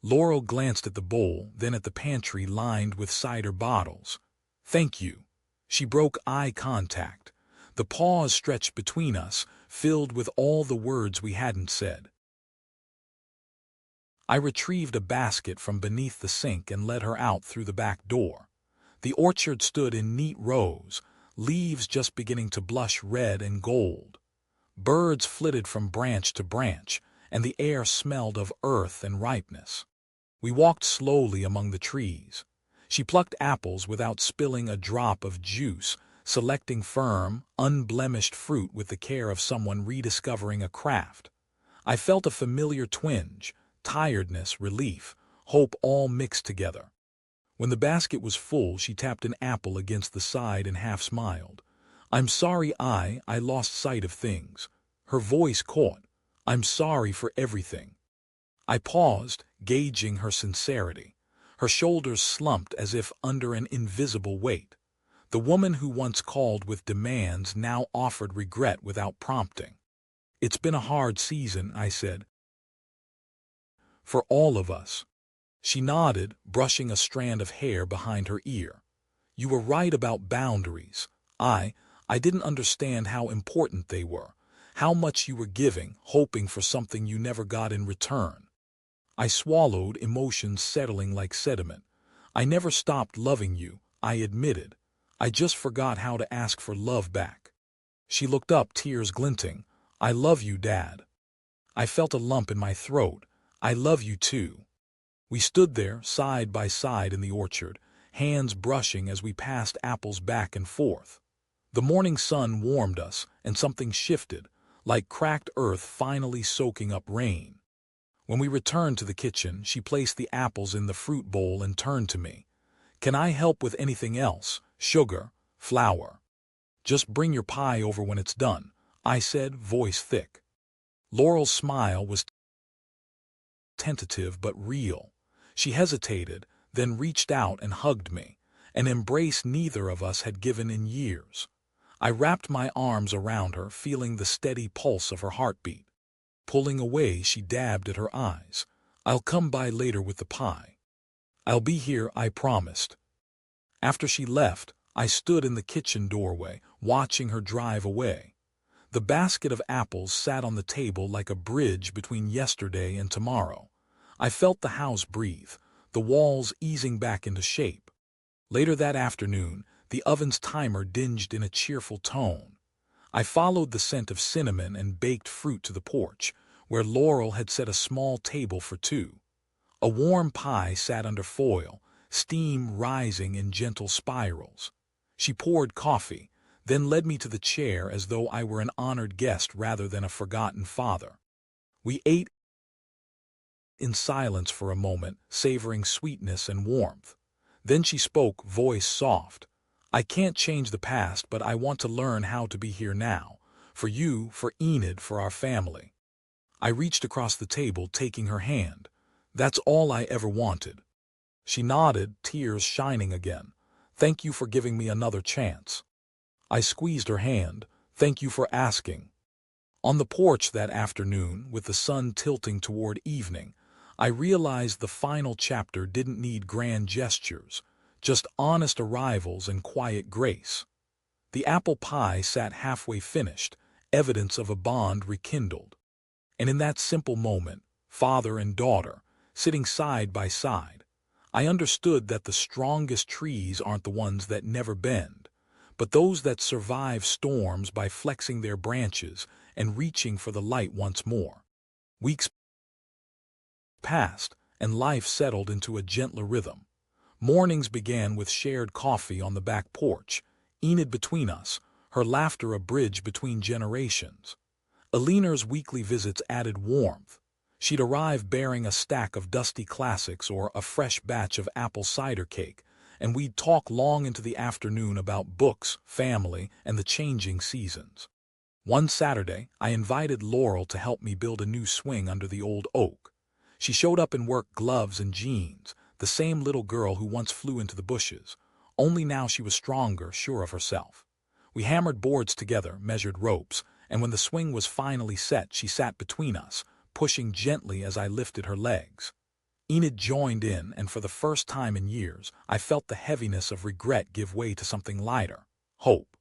Laurel glanced at the bowl, then at the pantry lined with cider bottles. "Thank you." She broke eye contact. The pause stretched between us, filled with all the words we hadn't said. I retrieved a basket from beneath the sink and led her out through the back door. The orchard stood in neat rows, leaves just beginning to blush red and gold. Birds flitted from branch to branch, and the air smelled of earth and ripeness. We walked slowly among the trees. She plucked apples without spilling a drop of juice, selecting firm, unblemished fruit with the care of someone rediscovering a craft. I felt a familiar twinge, tiredness, relief, hope all mixed together. When the basket was full, she tapped an apple against the side and half smiled. "I'm sorry I lost sight of things." Her voice caught. "I'm sorry for everything." I paused, gauging her sincerity. Her shoulders slumped as if under an invisible weight. The woman who once called with demands now offered regret without prompting. "It's been a hard season," I said. For all of us. She nodded, brushing a strand of hair behind her ear. You were right about boundaries. I didn't understand how important they were, how much you were giving, hoping for something you never got in return. I swallowed, emotions settling like sediment. I never stopped loving you, I admitted. I just forgot how to ask for love back. She looked up, tears glinting. I love you, Dad. I felt a lump in my throat. I love you too. We stood there, side by side in the orchard, hands brushing as we passed apples back and forth. The morning sun warmed us, and something shifted, like cracked earth finally soaking up rain. When we returned to the kitchen, she placed the apples in the fruit bowl and turned to me. Can I help with anything else? Sugar, flour. Just bring your pie over when it's done, I said, voice thick. Laurel's smile was tentative but real. She hesitated, then reached out and hugged me, an embrace neither of us had given in years. I wrapped my arms around her, feeling the steady pulse of her heartbeat. Pulling away, she dabbed at her eyes. I'll come by later with the pie. I'll be here, I promised. After she left, I stood in the kitchen doorway, watching her drive away. The basket of apples sat on the table like a bridge between yesterday and tomorrow. I felt the house breathe, the walls easing back into shape. Later that afternoon, the oven's timer dinged in a cheerful tone. I followed the scent of cinnamon and baked fruit to the porch, where Laurel had set a small table for two. A warm pie sat under foil, steam rising in gentle spirals. She poured coffee, then led me to the chair as though I were an honored guest rather than a forgotten father. We ate in silence for a moment, savoring sweetness and warmth. Then she spoke, voice soft. I can't change the past, but I want to learn how to be here now. For you, for Enid, for our family. I reached across the table, taking her hand. That's all I ever wanted. She nodded, tears shining again. Thank you for giving me another chance. I squeezed her hand. Thank you for asking. On the porch that afternoon, with the sun tilting toward evening, I realized the final chapter didn't need grand gestures, just honest arrivals and quiet grace. The apple pie sat halfway finished, evidence of a bond rekindled. And in that simple moment, father and daughter, sitting side by side, I understood that the strongest trees aren't the ones that never bend, but those that survive storms by flexing their branches and reaching for the light once more. Weeks passed, and life settled into a gentler rhythm. Mornings began with shared coffee on the back porch, Enid between us, her laughter a bridge between generations. Alina's weekly visits added warmth. She'd arrive bearing a stack of dusty classics or a fresh batch of apple cider cake, and we'd talk long into the afternoon about books, family, and the changing seasons. One Saturday, I invited Laurel to help me build a new swing under the old oak. She showed up in work gloves and jeans, the same little girl who once flew into the bushes, only now she was stronger, sure of herself. We hammered boards together, measured ropes, and when the swing was finally set, she sat between us, pushing gently as I lifted her legs. Enid joined in, and for the first time in years, I felt the heaviness of regret give way to something lighter, hope.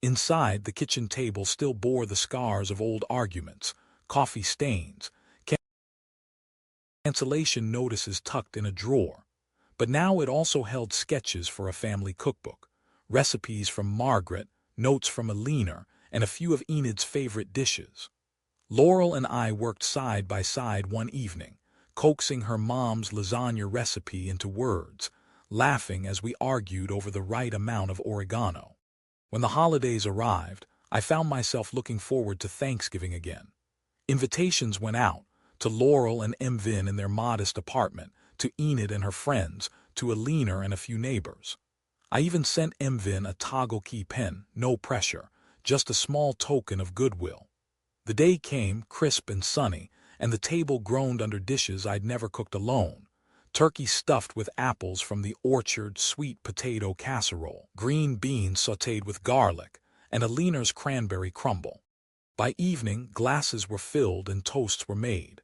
Inside, the kitchen table still bore the scars of old arguments, coffee stains, cancellation notices tucked in a drawer. But now it also held sketches for a family cookbook, recipes from Margaret, notes from Alina, and a few of Enid's favorite dishes. Laurel and I worked side by side one evening, coaxing her mom's lasagna recipe into words, laughing as we argued over the right amount of oregano. When the holidays arrived, I found myself looking forward to Thanksgiving again. Invitations went out, to Laurel and Emvin in their modest apartment, to Enid and her friends, to Alina and a few neighbors. I even sent Emvin a toggle key pen, no pressure, just a small token of goodwill. The day came, crisp and sunny, and the table groaned under dishes I'd never cooked alone. Turkey stuffed with apples from the orchard, sweet potato casserole, green beans sautéed with garlic, and Alina's cranberry crumble. By evening, glasses were filled and toasts were made.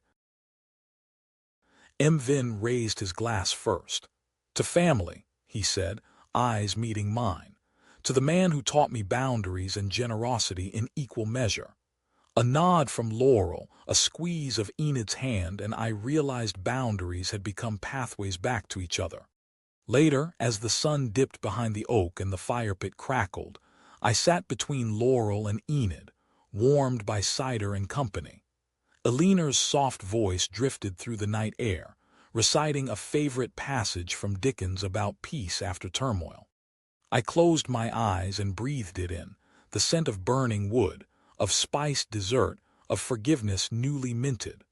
Vin raised his glass first. To family, he said, eyes meeting mine. To the man who taught me boundaries and generosity in equal measure. A nod from Laurel, a squeeze of Enid's hand, and I realized boundaries had become pathways back to each other. Later, as the sun dipped behind the oak and the fire pit crackled, I sat between Laurel and Enid, warmed by cider and company. Eleanor's soft voice drifted through the night air, reciting a favorite passage from Dickens about peace after turmoil. I closed my eyes and breathed it in, the scent of burning wood, of spiced dessert, of forgiveness newly minted.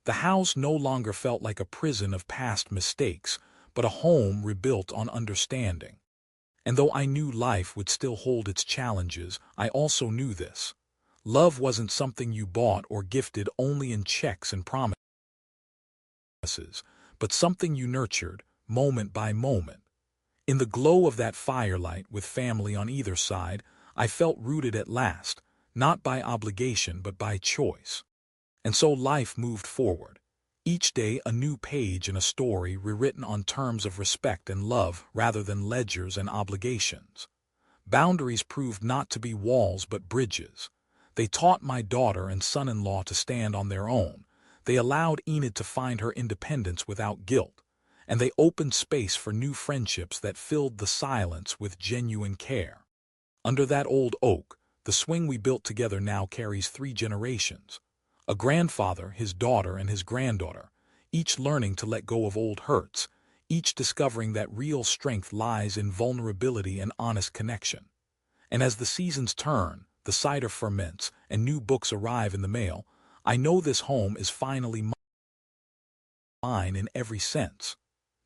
The house no longer felt like a prison of past mistakes, but a home rebuilt on understanding. And though I knew life would still hold its challenges, I also knew this. Love wasn't something you bought or gifted only in checks and promises, but something you nurtured, moment by moment. In the glow of that firelight, with family on either side, I felt rooted at last, not by obligation but by choice. And so life moved forward. Each day a new page in a story rewritten on terms of respect and love rather than ledgers and obligations. Boundaries proved not to be walls but bridges. They taught my daughter and son-in-law to stand on their own. They allowed Enid to find her independence without guilt. And they opened space for new friendships that filled the silence with genuine care. Under that old oak, the swing we built together now carries 3 generations. A grandfather, his daughter, and his granddaughter, each learning to let go of old hurts, each discovering that real strength lies in vulnerability and honest connection. And as the seasons turn, the cider ferments, and new books arrive in the mail, I know this home is finally mine in every sense.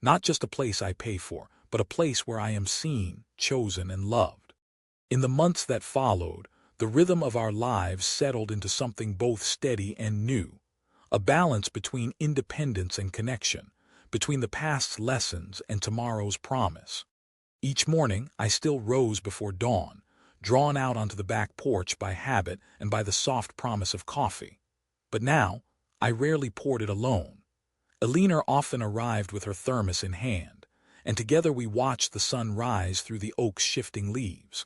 Not just a place I pay for, but a place where I am seen, chosen, and loved. In the months that followed, the rhythm of our lives settled into something both steady and new, a balance between independence and connection, between the past's lessons and tomorrow's promise. Each morning, I still rose before dawn, drawn out onto the back porch by habit and by the soft promise of coffee. But now, I rarely poured it alone. Eleanor often arrived with her thermos in hand, and together we watched the sun rise through the oak's shifting leaves.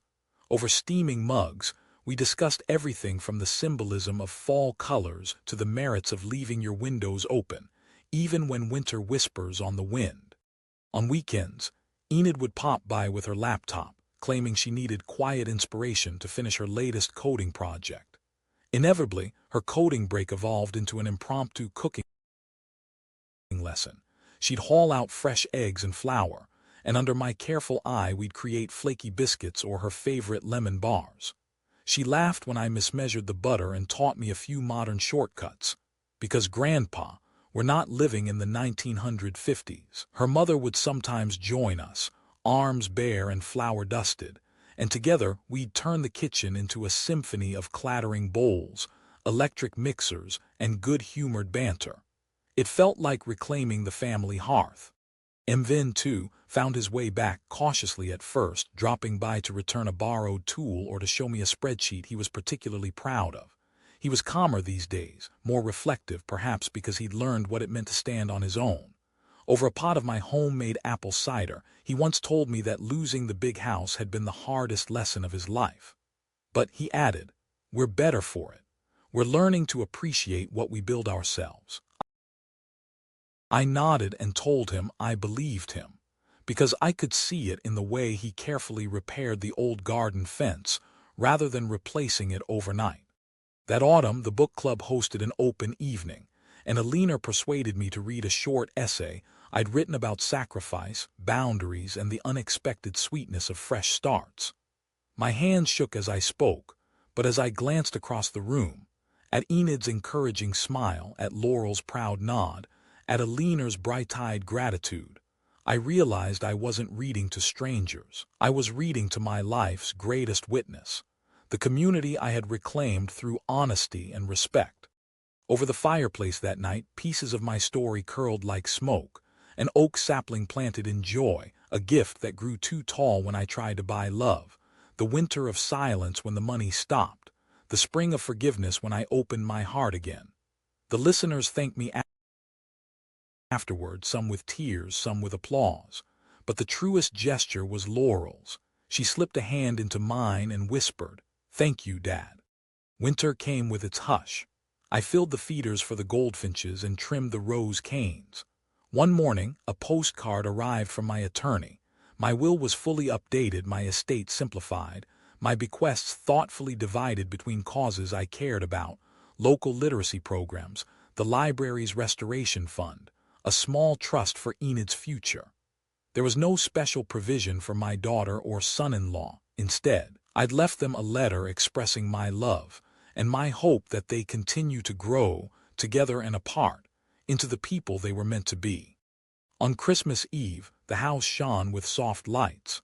Over steaming mugs, we discussed everything from the symbolism of fall colors to the merits of leaving your windows open, even when winter whispers on the wind. On weekends, Enid would pop by with her laptop, claiming she needed quiet inspiration to finish her latest coding project. Inevitably, her coding break evolved into an impromptu cooking lesson. She'd haul out fresh eggs and flour, and under my careful eye we'd create flaky biscuits or her favorite lemon bars. She laughed when I mismeasured the butter and taught me a few modern shortcuts. Because Grandpa, we're not living in the 1950s. Her mother would sometimes join us, arms bare and flour dusted, and together we'd turn the kitchen into a symphony of clattering bowls, electric mixers, and good-humored banter. It felt like reclaiming the family hearth. Vin, too, found his way back cautiously at first, dropping by to return a borrowed tool or to show me a spreadsheet he was particularly proud of. He was calmer these days, more reflective, perhaps because he'd learned what it meant to stand on his own. Over a pot of my homemade apple cider, he once told me that losing the big house had been the hardest lesson of his life. But, he added, we're better for it. We're learning to appreciate what we build ourselves. I nodded and told him I believed him, because I could see it in the way he carefully repaired the old garden fence, rather than replacing it overnight. That autumn, the book club hosted an open evening, and Eleanor persuaded me to read a short essay I'd written about sacrifice, boundaries, and the unexpected sweetness of fresh starts. My hands shook as I spoke, but as I glanced across the room, at Enid's encouraging smile, at Laurel's proud nod, at Eleanor's bright-eyed gratitude, I realized I wasn't reading to strangers. I was reading to my life's greatest witness, the community I had reclaimed through honesty and respect. Over the fireplace that night, pieces of my story curled like smoke, an oak sapling planted in joy, a gift that grew too tall when I tried to buy love, the winter of silence when the money stopped, the spring of forgiveness when I opened my heart again. The listeners thanked me afterward, some with tears, some with applause. But the truest gesture was Laurel's. She slipped a hand into mine and whispered, "Thank you, Dad." Winter came with its hush. I filled the feeders for the goldfinches and trimmed the rose canes. One morning, a postcard arrived from my attorney. My will was fully updated, my estate simplified, my bequests thoughtfully divided between causes I cared about, local literacy programs, the library's restoration fund, a small trust for Enid's future. There was no special provision for my daughter or son-in-law. Instead, I'd left them a letter expressing my love and my hope that they continue to grow, together and apart, into the people they were meant to be. On Christmas Eve, the house shone with soft lights.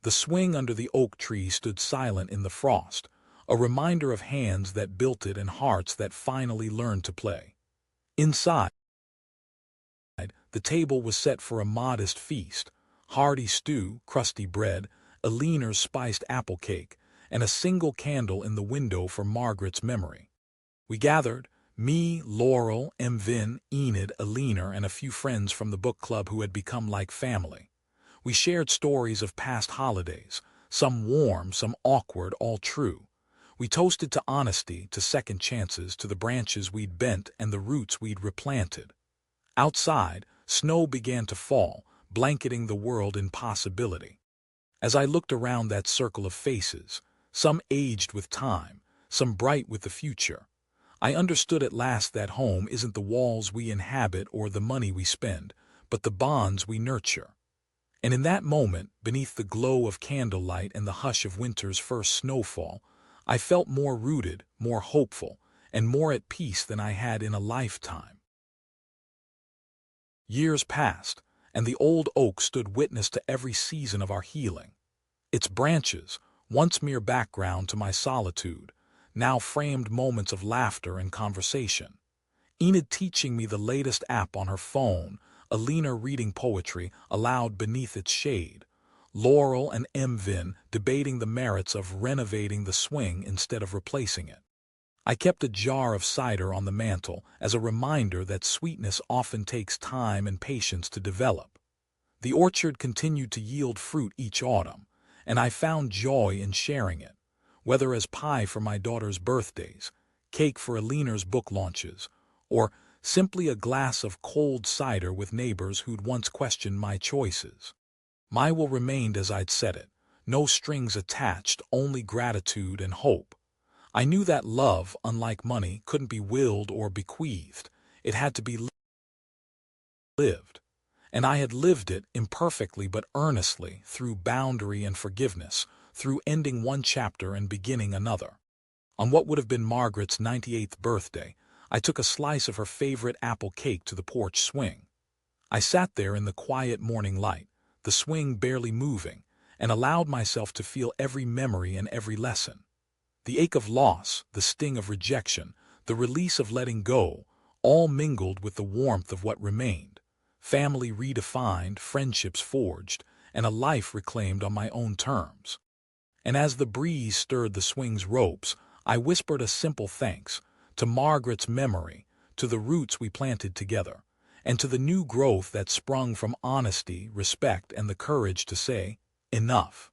The swing under the oak tree stood silent in the frost, a reminder of hands that built it and hearts that finally learned to play. Inside, the table was set for a modest feast: hearty stew, crusty bread, a leaner spiced apple cake, and a single candle in the window for Margaret's memory. We gathered, me, Laurel, Vin, Enid, Alina, and a few friends from the book club who had become like family. We shared stories of past holidays, some warm, some awkward, all true. We toasted to honesty, to second chances, to the branches we'd bent and the roots we'd replanted. Outside, snow began to fall, blanketing the world in possibility. As I looked around that circle of faces, some aged with time, some bright with the future, I understood at last that home isn't the walls we inhabit or the money we spend, but the bonds we nurture. And in that moment, beneath the glow of candlelight and the hush of winter's first snowfall, I felt more rooted, more hopeful, and more at peace than I had in a lifetime. Years passed, and the old oak stood witness to every season of our healing. Its branches, once mere background to my solitude, now framed moments of laughter and conversation. Enid teaching me the latest app on her phone, Alina reading poetry aloud beneath its shade, Laurel and Vin debating the merits of renovating the swing instead of replacing it. I kept a jar of cider on the mantel as a reminder that sweetness often takes time and patience to develop. The orchard continued to yield fruit each autumn, and I found joy in sharing it, whether as pie for my daughter's birthdays, cake for Alina's book launches, or simply a glass of cold cider with neighbors who'd once questioned my choices. My will remained as I'd said it, no strings attached, only gratitude and hope. I knew that love, unlike money, couldn't be willed or bequeathed. It had to be lived. And I had lived it, imperfectly but earnestly, through boundary and forgiveness, through ending one chapter and beginning another. On what would have been Margaret's 98th birthday, I took a slice of her favorite apple cake to the porch swing. I sat there in the quiet morning light, the swing barely moving, and allowed myself to feel every memory and every lesson. The ache of loss, the sting of rejection, the release of letting go, all mingled with the warmth of what remained. Family redefined, friendships forged, and a life reclaimed on my own terms. And as the breeze stirred the swing's ropes, I whispered a simple thanks, to Margaret's memory, to the roots we planted together, and to the new growth that sprung from honesty, respect, and the courage to say, enough.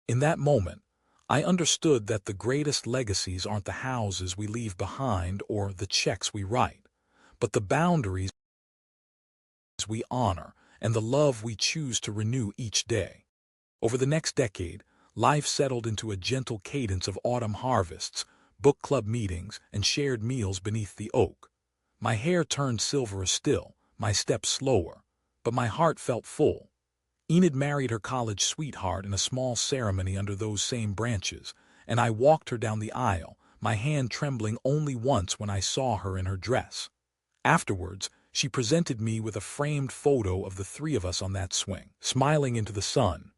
In that moment, I understood that the greatest legacies aren't the houses we leave behind or the checks we write, but the boundaries we honor and the love we choose to renew each day. Over the next decade, life settled into a gentle cadence of autumn harvests, book club meetings, and shared meals beneath the oak. My hair turned silverer still, my steps slower, but my heart felt full. Enid married her college sweetheart in a small ceremony under those same branches, and I walked her down the aisle, my hand trembling only once when I saw her in her dress. Afterwards, she presented me with a framed photo of the three of us on that swing, smiling into the sun.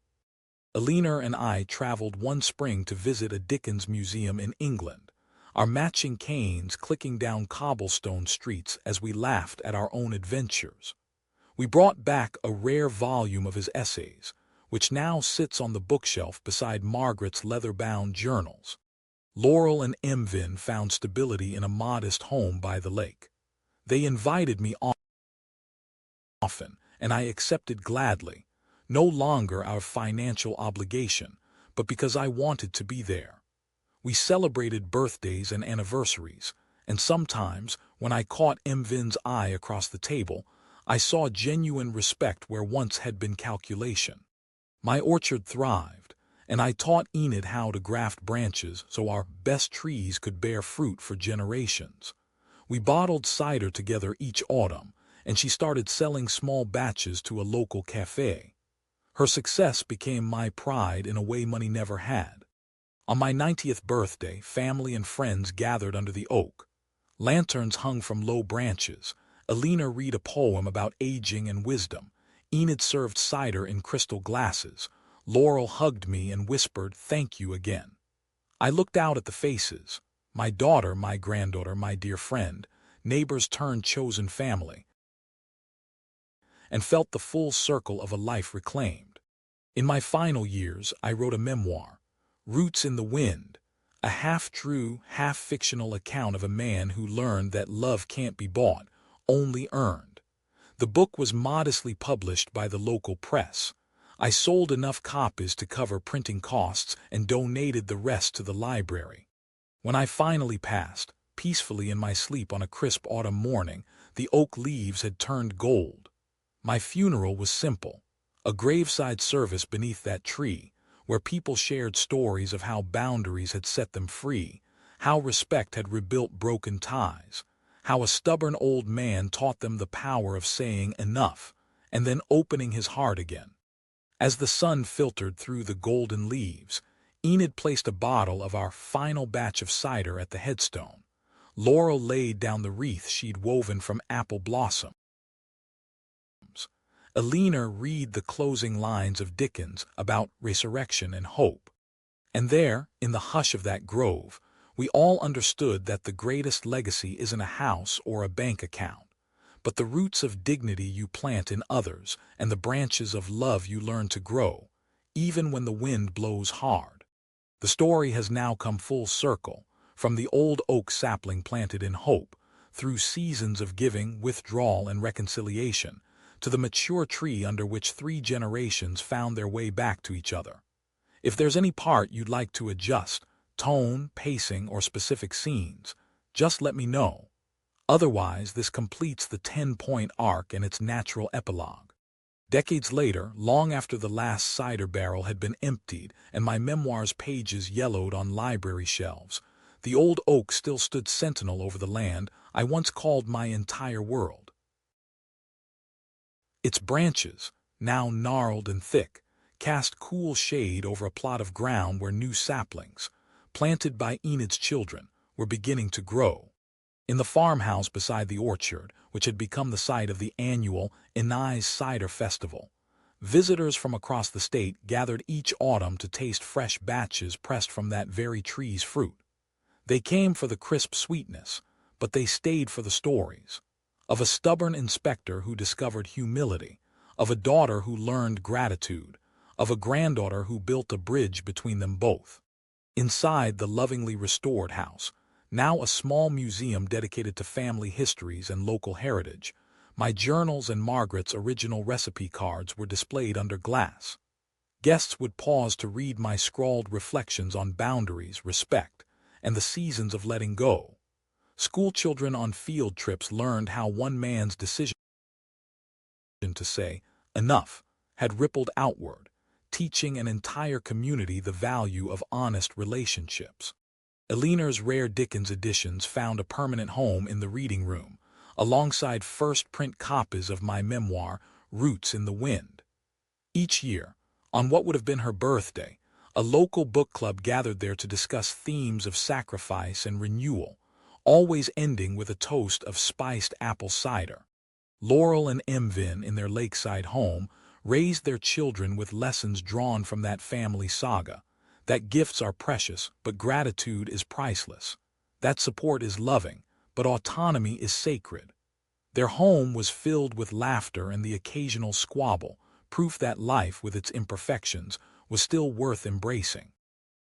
Alina and I traveled one spring to visit a Dickens museum in England, our matching canes clicking down cobblestone streets as we laughed at our own adventures. We brought back a rare volume of his essays, which now sits on the bookshelf beside Margaret's leather-bound journals. Laurel and Vin found stability in a modest home by the lake. They invited me often, and I accepted gladly, no longer out of financial obligation, but because I wanted to be there. We celebrated birthdays and anniversaries, and sometimes, when I caught Mvin's eye across the table, I saw genuine respect where once had been calculation. My orchard thrived, and I taught Enid how to graft branches so our best trees could bear fruit for generations. We bottled cider together each autumn, and she started selling small batches to a local cafe. Her success became my pride in a way money never had. On my 90th birthday, family and friends gathered under the oak. Lanterns hung from low branches. Alina read a poem about aging and wisdom. Enid served cider in crystal glasses. Laurel hugged me and whispered, "Thank you again." I looked out at the faces. My daughter, my granddaughter, my dear friend, neighbors turned chosen family, and felt the full circle of a life reclaimed. In my final years, I wrote a memoir, Roots in the Wind, a half-true, half-fictional account of a man who learned that love can't be bought, only earned. The book was modestly published by the local press. I sold enough copies to cover printing costs and donated the rest to the library. When I finally passed, peacefully in my sleep on a crisp autumn morning, the oak leaves had turned gold. My funeral was simple, a graveside service beneath that tree, where people shared stories of how boundaries had set them free, how respect had rebuilt broken ties, how a stubborn old man taught them the power of saying enough, and then opening his heart again. As the sun filtered through the golden leaves, Enid placed a bottle of our final batch of cider at the headstone. Laurel laid down the wreath she'd woven from apple blossoms. Alina read the closing lines of Dickens about resurrection and hope. And there, in the hush of that grove, we all understood that the greatest legacy isn't a house or a bank account, but the roots of dignity you plant in others and the branches of love you learn to grow, even when the wind blows hard. The story has now come full circle, from the old oak sapling planted in hope, through seasons of giving, withdrawal, and reconciliation, to the mature tree under which 3 generations found their way back to each other. If there's any part you'd like to adjust, tone, pacing, or specific scenes, just let me know. Otherwise, this completes the 10-point arc and its natural epilogue. Decades later, long after the last cider barrel had been emptied and my memoir's pages yellowed on library shelves, the old oak still stood sentinel over the land I once called my entire world. Its branches, now gnarled and thick, cast cool shade over a plot of ground where new saplings, planted by Enid's children, were beginning to grow. In the farmhouse beside the orchard, which had become the site of the annual Inez Cider Festival, visitors from across the state gathered each autumn to taste fresh batches pressed from that very tree's fruit. They came for the crisp sweetness, but they stayed for the stories. Of a stubborn inspector who discovered humility, of a daughter who learned gratitude, of a granddaughter who built a bridge between them both. Inside the lovingly restored house, now a small museum dedicated to family histories and local heritage, my journals and Margaret's original recipe cards were displayed under glass. Guests would pause to read my scrawled reflections on boundaries, respect, and the seasons of letting go. Schoolchildren on field trips learned how one man's decision to say, "enough," had rippled outward, teaching an entire community the value of honest relationships. Alina's rare Dickens editions found a permanent home in the reading room, alongside first print copies of my memoir, Roots in the Wind. Each year, on what would have been her birthday, a local book club gathered there to discuss themes of sacrifice and renewal, always ending with a toast of spiced apple cider. Laurel and Mvin, in their lakeside home, raised their children with lessons drawn from that family saga, that gifts are precious, but gratitude is priceless, that support is loving, but autonomy is sacred. Their home was filled with laughter and the occasional squabble, proof that life, with its imperfections, was still worth embracing.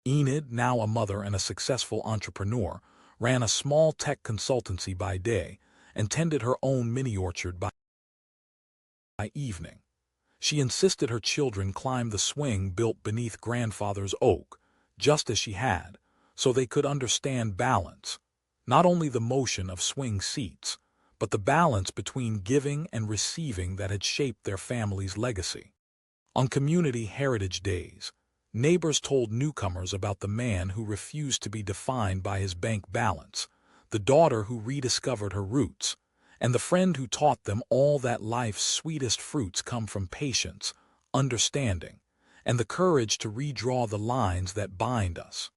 Enid, now a mother and a successful entrepreneur, ran a small tech consultancy by day and tended her own mini orchard by evening. She insisted her children climb the swing built beneath grandfather's oak, just as she had, so they could understand balance, not only the motion of swing seats, but the balance between giving and receiving that had shaped their family's legacy. On community heritage days, neighbors told newcomers about the man who refused to be defined by his bank balance, the daughter who rediscovered her roots, and the friend who taught them all that life's sweetest fruits come from patience, understanding, and the courage to redraw the lines that bind us.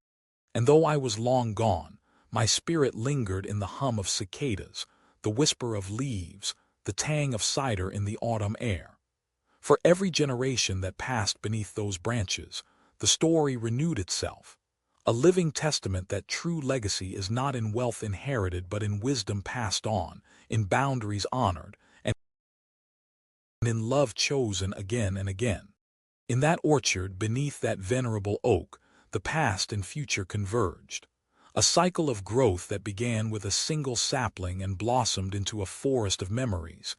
And though I was long gone, my spirit lingered in the hum of cicadas, the whisper of leaves, the tang of cider in the autumn air. For every generation that passed beneath those branches, the story renewed itself, a living testament that true legacy is not in wealth inherited but in wisdom passed on, in boundaries honored, and in love chosen again and again. In that orchard beneath that venerable oak, the past and future converged. A cycle of growth that began with a single sapling and blossomed into a forest of memories,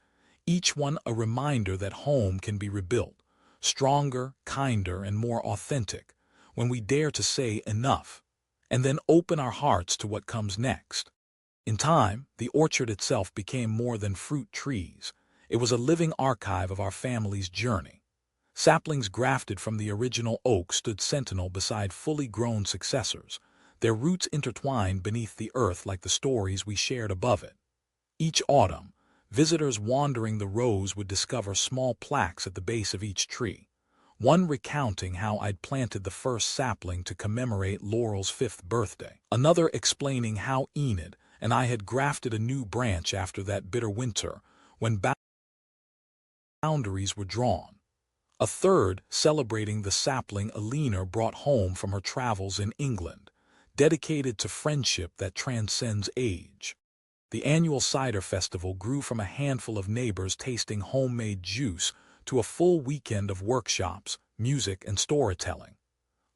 each one a reminder that home can be rebuilt, stronger, kinder, and more authentic, when we dare to say enough, and then open our hearts to what comes next. In time, the orchard itself became more than fruit trees. It was a living archive of our family's journey. Saplings grafted from the original oak stood sentinel beside fully grown successors, their roots intertwined beneath the earth like the stories we shared above it. Each autumn, visitors wandering the rows would discover small plaques at the base of each tree, one recounting how I'd planted the first sapling to commemorate Laurel's 5th birthday, another explaining how Enid and I had grafted a new branch after that bitter winter when boundaries were drawn, a third celebrating the sapling Alina brought home from her travels in England, dedicated to friendship that transcends age. The annual cider festival grew from a handful of neighbors tasting homemade juice to a full weekend of workshops, music, and storytelling.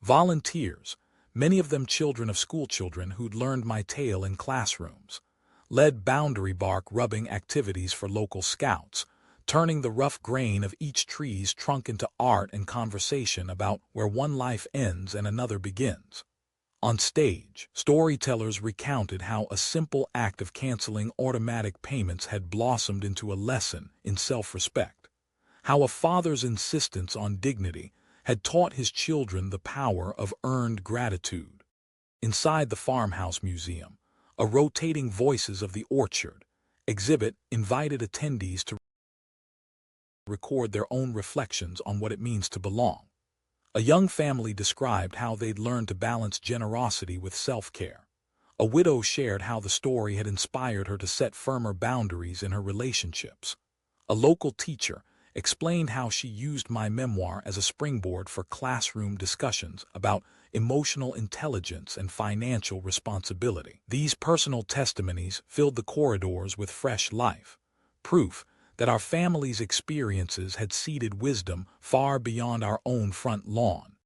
Volunteers, many of them children of schoolchildren who'd learned my tale in classrooms, led boundary bark rubbing activities for local scouts, turning the rough grain of each tree's trunk into art and conversation about where one life ends and another begins. On stage, storytellers recounted how a simple act of canceling automatic payments had blossomed into a lesson in self-respect, how a father's insistence on dignity had taught his children the power of earned gratitude. Inside the Farmhouse Museum, a rotating Voices of the Orchard exhibit invited attendees to record their own reflections on what it means to belong. A young family described how they'd learned to balance generosity with self-care. A widow shared how the story had inspired her to set firmer boundaries in her relationships. A local teacher explained how she used my memoir as a springboard for classroom discussions about emotional intelligence and financial responsibility. These personal testimonies filled the corridors with fresh life, proof that our family's experiences had seeded wisdom far beyond our own front lawn.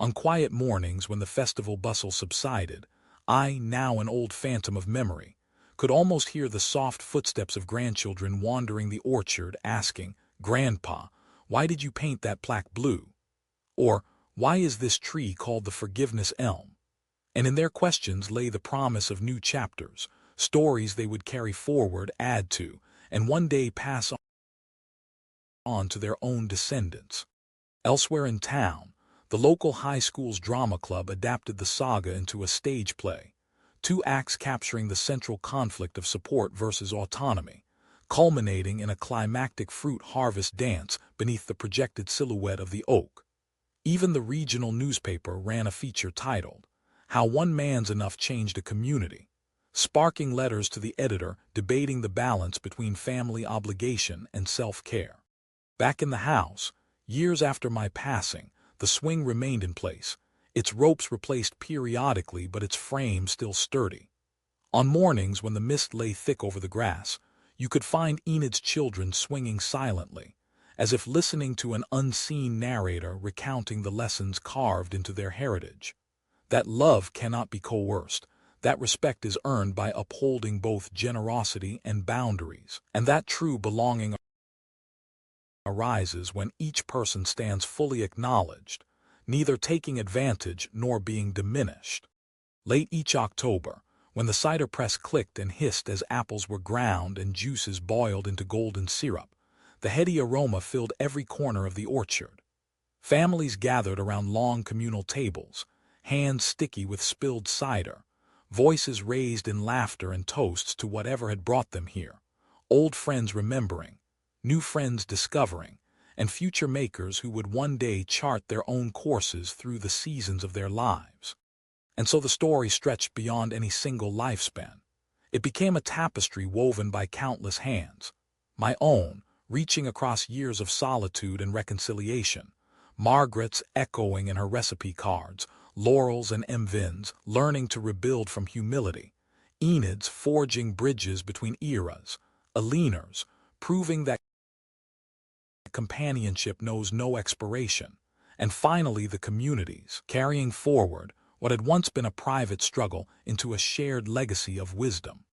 On quiet mornings when the festival bustle subsided, I, now an old phantom of memory, could almost hear the soft footsteps of grandchildren wandering the orchard asking, "Grandpa, why did you paint that plaque blue?" Or, "Why is this tree called the forgiveness elm?" And in their questions lay the promise of new chapters, stories they would carry forward, add to, and one day pass on to their own descendants. Elsewhere in town, the local high school's drama club adapted the saga into a stage play, 2 acts capturing the central conflict of support versus autonomy, culminating in a climactic fruit harvest dance beneath the projected silhouette of the oak. Even the regional newspaper ran a feature titled, "How One Man's Enough Changed a Community," sparking letters to the editor debating the balance between family obligation and self-care. Back in the house, years after my passing, the swing remained in place, its ropes replaced periodically but its frame still sturdy. On mornings when the mist lay thick over the grass, you could find Enid's children swinging silently, as if listening to an unseen narrator recounting the lessons carved into their heritage. That love cannot be coerced, that respect is earned by upholding both generosity and boundaries, and that true belonging arises when each person stands fully acknowledged, neither taking advantage nor being diminished. Late each October, when the cider press clicked and hissed as apples were ground and juices boiled into golden syrup, the heady aroma filled every corner of the orchard. Families gathered around long communal tables, hands sticky with spilled cider, voices raised in laughter and toasts to whatever had brought them here, old friends remembering, new friends discovering, and future makers who would one day chart their own courses through the seasons of their lives. And so the story stretched beyond any single lifespan. It became a tapestry woven by countless hands, my own, reaching across years of solitude and reconciliation, Margaret's echoing in her recipe cards, Laurel's and Emvin's learning to rebuild from humility, Enid's forging bridges between eras, Aliner's proving that companionship knows no expiration, and finally the communities carrying forward what had once been a private struggle into a shared legacy of wisdom.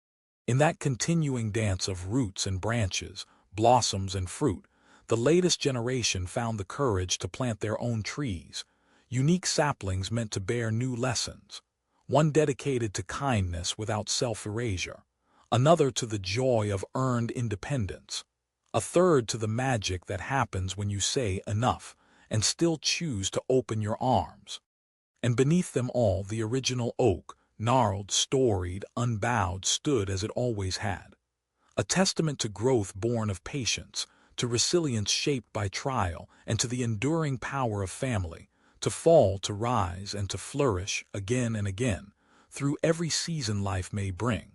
In that continuing dance of roots and branches, blossoms and fruit, the latest generation found the courage to plant their own trees, unique saplings meant to bear new lessons, one dedicated to kindness without self-erasure, another to the joy of earned independence, a third to the magic that happens when you say enough and still choose to open your arms. And beneath them all the original oak, gnarled, storied, unbowed, stood as it always had, a testament to growth born of patience, to resilience shaped by trial, and to the enduring power of family, to fall, to rise, and to flourish again and again, through every season life may bring.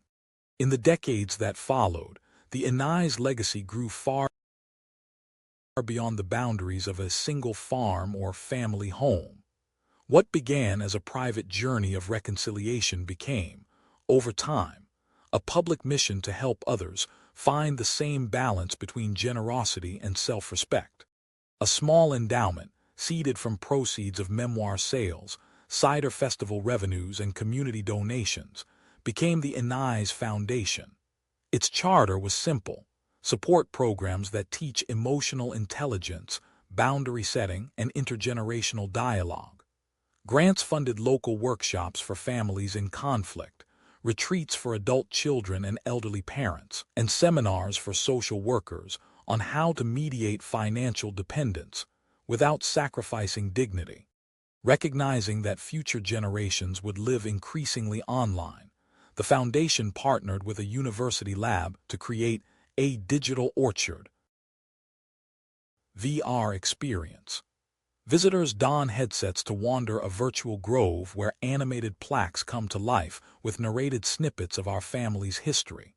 In the decades that followed, the Inai's legacy grew far beyond the boundaries of a single farm or family home. What began as a private journey of reconciliation became, over time, a public mission to help others find the same balance between generosity and self-respect. A small endowment, seeded from proceeds of memoir sales, cider festival revenues, and community donations, became the Inai's foundation. Its charter was simple: support programs that teach emotional intelligence, boundary setting, and intergenerational dialogue. Grants funded local workshops for families in conflict, retreats for adult children and elderly parents, and seminars for social workers on how to mediate financial dependence without sacrificing dignity. Recognizing that future generations would live increasingly online, the foundation partnered with a university lab to create a digital orchard VR experience. Visitors don headsets to wander a virtual grove where animated plaques come to life with narrated snippets of our family's history.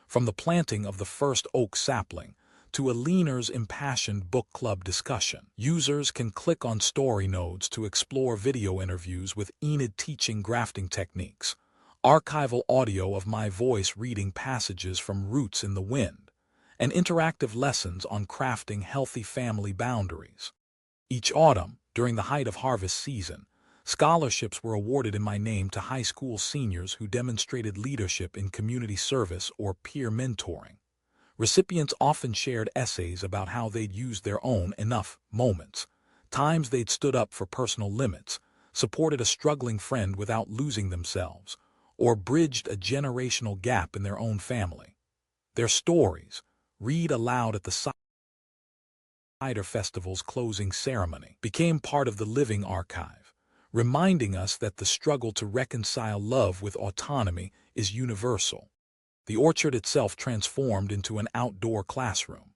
From the planting of the first oak sapling to Aliner's impassioned book club discussion, users can click on story nodes to explore video interviews with Enid teaching grafting techniques, archival audio of my voice reading passages from Roots in the Wind, and interactive lessons on crafting healthy family boundaries. Each autumn, during the height of harvest season, scholarships were awarded in my name to high school seniors who demonstrated leadership in community service or peer mentoring. Recipients often shared essays about how they'd used their own enough moments, times they'd stood up for personal limits, supported a struggling friend without losing themselves, or bridged a generational gap in their own family. Their stories, read aloud at the Cider Festival's closing ceremony, became part of the living archive, reminding us that the struggle to reconcile love with autonomy is universal. The orchard itself transformed into an outdoor classroom.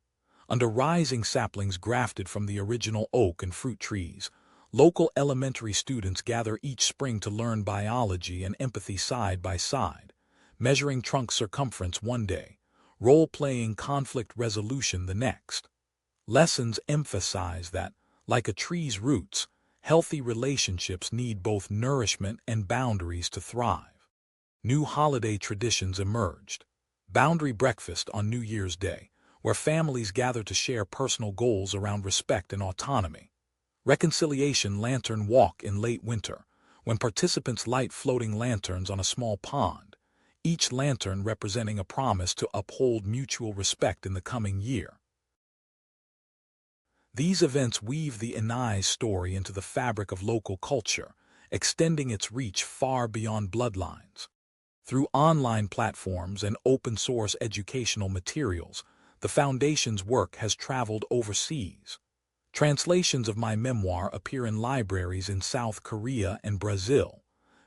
Under rising saplings grafted from the original oak and fruit trees, local elementary students gather each spring to learn biology and empathy side by side, measuring trunk circumference one day, role-playing conflict resolution the next. Lessons emphasize that, like a tree's roots, healthy relationships need both nourishment and boundaries to thrive. New holiday traditions emerged. Boundary breakfast on New Year's Day, where families gather to share personal goals around respect and autonomy. Reconciliation lantern walk in late winter, when participants light floating lanterns on a small pond, each lantern representing a promise to uphold mutual respect in the coming year. These events weave the Inai's story into the fabric of local culture, extending its reach far beyond bloodlines. Through online platforms and open-source educational materials, the Foundation's work has traveled overseas. Translations of my memoir appear in libraries in South Korea and Brazil.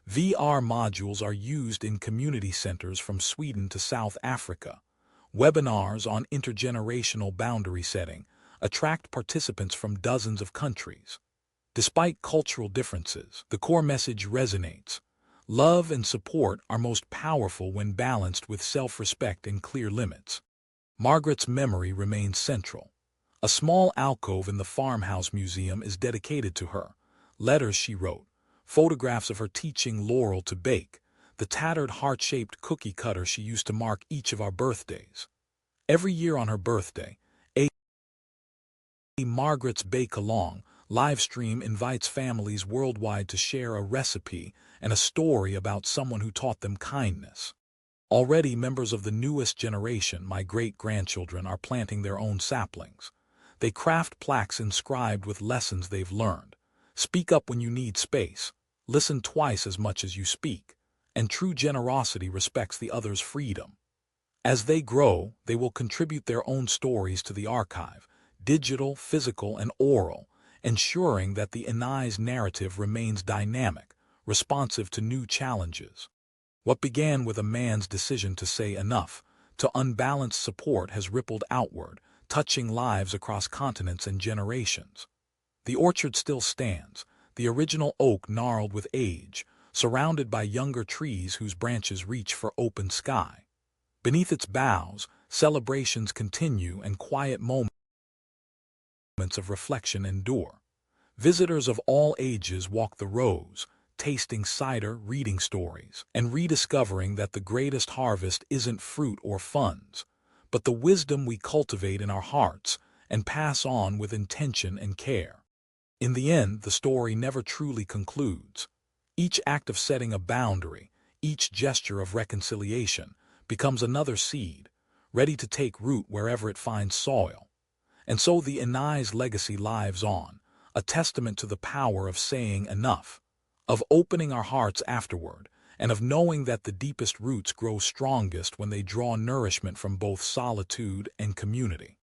VR modules are used in community centers from Sweden to South Africa. Webinars on intergenerational boundary setting attract participants from dozens of countries. Despite cultural differences, the core message resonates. Love and support are most powerful when balanced with self-respect and clear limits. Margaret's memory remains central. A small alcove in the Farmhouse Museum is dedicated to her. Letters she wrote, photographs of her teaching Laurel to bake, the tattered heart-shaped cookie cutter she used to mark each of our birthdays. Every year on her birthday, a Margaret's Bake-Along live stream invites families worldwide to share a recipe and a story about someone who taught them kindness. Already members of the newest generation, my great-grandchildren, are planting their own saplings. They craft plaques inscribed with lessons they've learned. Speak up when you need space. Listen twice as much as you speak. And true generosity respects the other's freedom. As they grow, they will contribute their own stories to the archive, digital, physical, and oral, ensuring that the Inai's narrative remains dynamic, responsive to new challenges. What began with a man's decision to say enough to unbalanced support has rippled outward, touching lives across continents and generations. The orchard still stands, the original oak gnarled with age, surrounded by younger trees whose branches reach for open sky. Beneath its boughs, celebrations continue and quiet moments of reflection endure. Visitors of all ages walk the rows, tasting cider, reading stories, and rediscovering that the greatest harvest isn't fruit or funds, but the wisdom we cultivate in our hearts and pass on with intention and care. In the end, the story never truly concludes. Each act of setting a boundary, each gesture of reconciliation, becomes another seed, ready to take root wherever it finds soil. And so the Inai's legacy lives on, a testament to the power of saying enough, of opening our hearts afterward, and of knowing that the deepest roots grow strongest when they draw nourishment from both solitude and community.